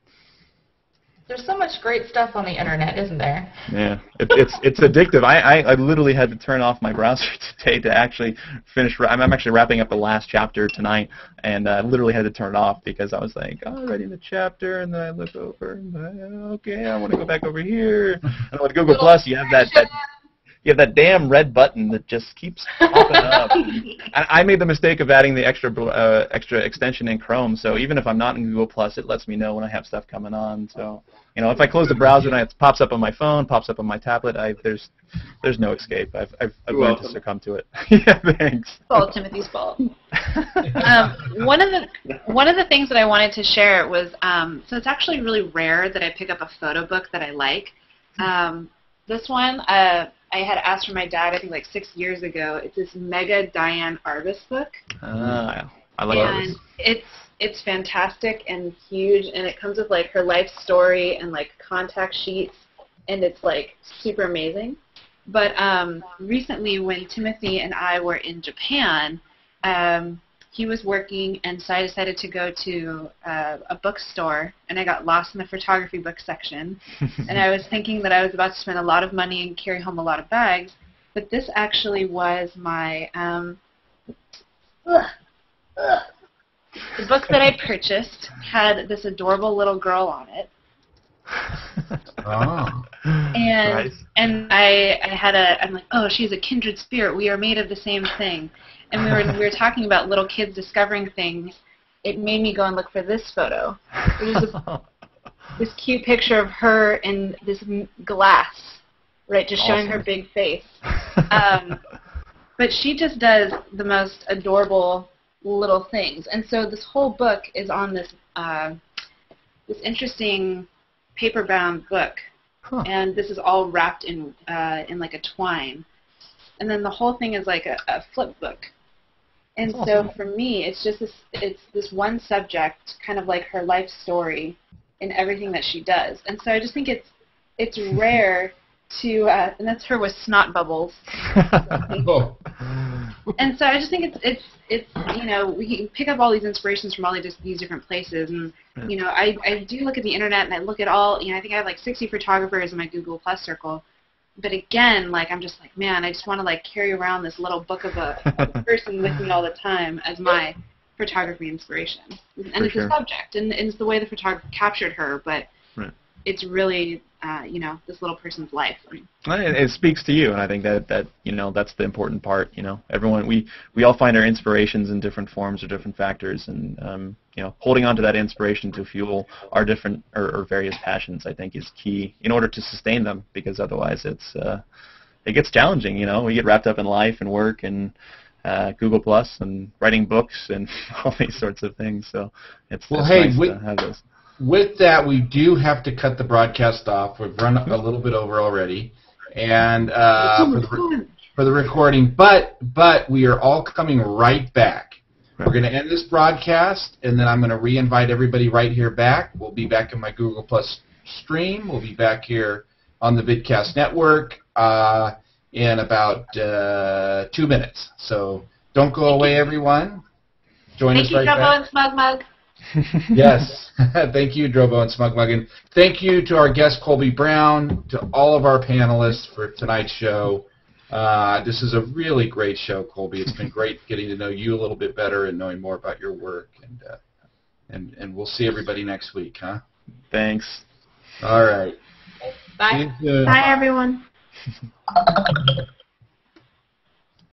There's so much great stuff on the internet, isn't there? Yeah, it's addictive. I literally had to turn off my browser today to actually finish. I'm actually wrapping up the last chapter tonight, and I literally had to turn it off because I was like, writing the chapter, and then I look over, and okay, I want to go back over here. And with Google Plus, you have that damn red button that just keeps popping up. I made the mistake of adding the extra extension in Chrome, so even if I'm not in Google Plus, it lets me know when I have stuff coming on. So, if I close the browser and it pops up on my phone, pops up on my tablet, there's no escape. I've learned to succumb to it. Yeah, thanks. It's all Timothy's fault. One of the things that I wanted to share was, so it's actually really rare that I pick up a photo book that I like. This one, I had asked for my dad, I think like 6 years ago. It's this Mega Diane Arbus book. I like Arbus. And it's fantastic and huge, and it comes with like her life story and like contact sheets, and it's like super amazing. But recently when Timothy and I were in Japan, he was working, and so I decided to go to a bookstore, and I got lost in the photography book section. And I was thinking that I was about to spend a lot of money and carry home a lot of bags, but this actually was my the book that I purchased had this adorable little girl on it. Oh. And Nice. and I'm like, oh, she's a kindred spirit. We are made of the same thing. And we were talking about little kids discovering things. It made me go and look for this photo. It was this cute picture of her in this glass, right, just showing her big face. But she just does the most adorable little things. And so this whole book is on this this interesting paper-bound book. Huh. And this is all wrapped in like a twine. And then the whole thing is like a flip book. And That's so awesome. for me, it's just this one subject, kind of like her life story in everything that she does. And so I just think it's rare to, and that's her with snot bubbles. Oh. And so I just think it's you know, we can pick up all these inspirations from all these different places. And you know, I do look at the internet and I look at all, you know, I think I have like 60 photographers in my Google Plus circle. But again, like I'm just like, man, I just want to like carry around this little book of a person with me all the time as my photography inspiration. And it's a subject, and it's the way the photographer captured her, but it's really, you know, this little person's life. It speaks to you, and I think that you know, that's the important part. You know, everyone, we all find our inspirations in different forms or different factors, and you know, holding on to that inspiration to fuel our different or various passions, I think, is key in order to sustain them. Because otherwise, it gets challenging. You know, we get wrapped up in life and work and Google Plus and writing books and all these sorts of things. So it's nice to have this. With that, we do have to cut the broadcast off. We've run a little bit over already, and for the recording. But we are all coming right back. We're going to end this broadcast, and then I'm going to re-invite everybody right here back. We'll be back in my Google Plus stream. We'll be back here on the Vidcast network in about 2 minutes. So don't go away, everyone. Join us right back. Thank you, Drobo and Smug Mug. Yes. Thank you, Drobo and Smug Mug. And thank you to our guest, Colby Brown, to all of our panelists for tonight's show. This is a really great show, Colby. It's been great getting to know you a little bit better and knowing more about your work. And we'll see everybody next week, huh? Thanks. All right. Bye. Bye, everyone.